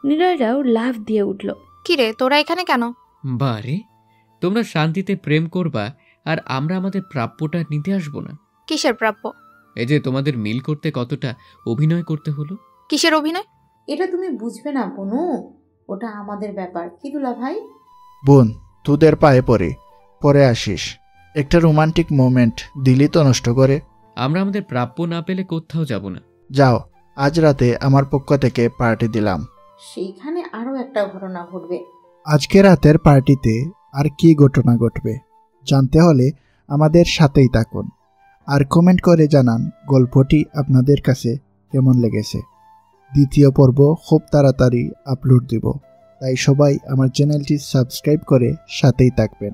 নিলয়রাও লাফ দিয়ে উঠল।
কিরে, তোরা এখানে কেন?
বারে, তোমরা শান্তিতে প্রেম করবা আর আমরা আমাদের প্রাপ্যটা নিতে আসবো না?
কিসের প্রাপ্য?
এই যে তোমাদের মিল করতে কতটা অভিনয় করতে হলো।
কিসের অভিনয়?
এটা তুমি বুঝবে না বনু, ওটা আমাদের ব্যাপার। কি দুলা ভাই?
বোন, তোদের পায়ে পরে আসিস। একটা রোমান্টিক মোমেন্ট দিলি তো নষ্ট করে।
আমরা আমাদের প্রাপ্য না পেলে কোথাও যাব না।
যাও, আজ রাতে আমার পক্ষ থেকে পার্টি দিলাম।
সেইখানে আরো একটা ঘটনা ঘটবে।
আজকে রাতের পার্টিতে আর কি ঘটনা ঘটবে জানতে হলে আমাদের সাথেই থাকুন, আর কমেন্ট করে জানান গল্পটি আপনাদের কাছে কেমন লেগেছে। দ্বিতীয় পর্ব খুব তাড়াতাড়ি আপলোড দিব, তাই সবাই আমার চ্যানেলটি সাবস্ক্রাইব করে সাথেই থাকবেন।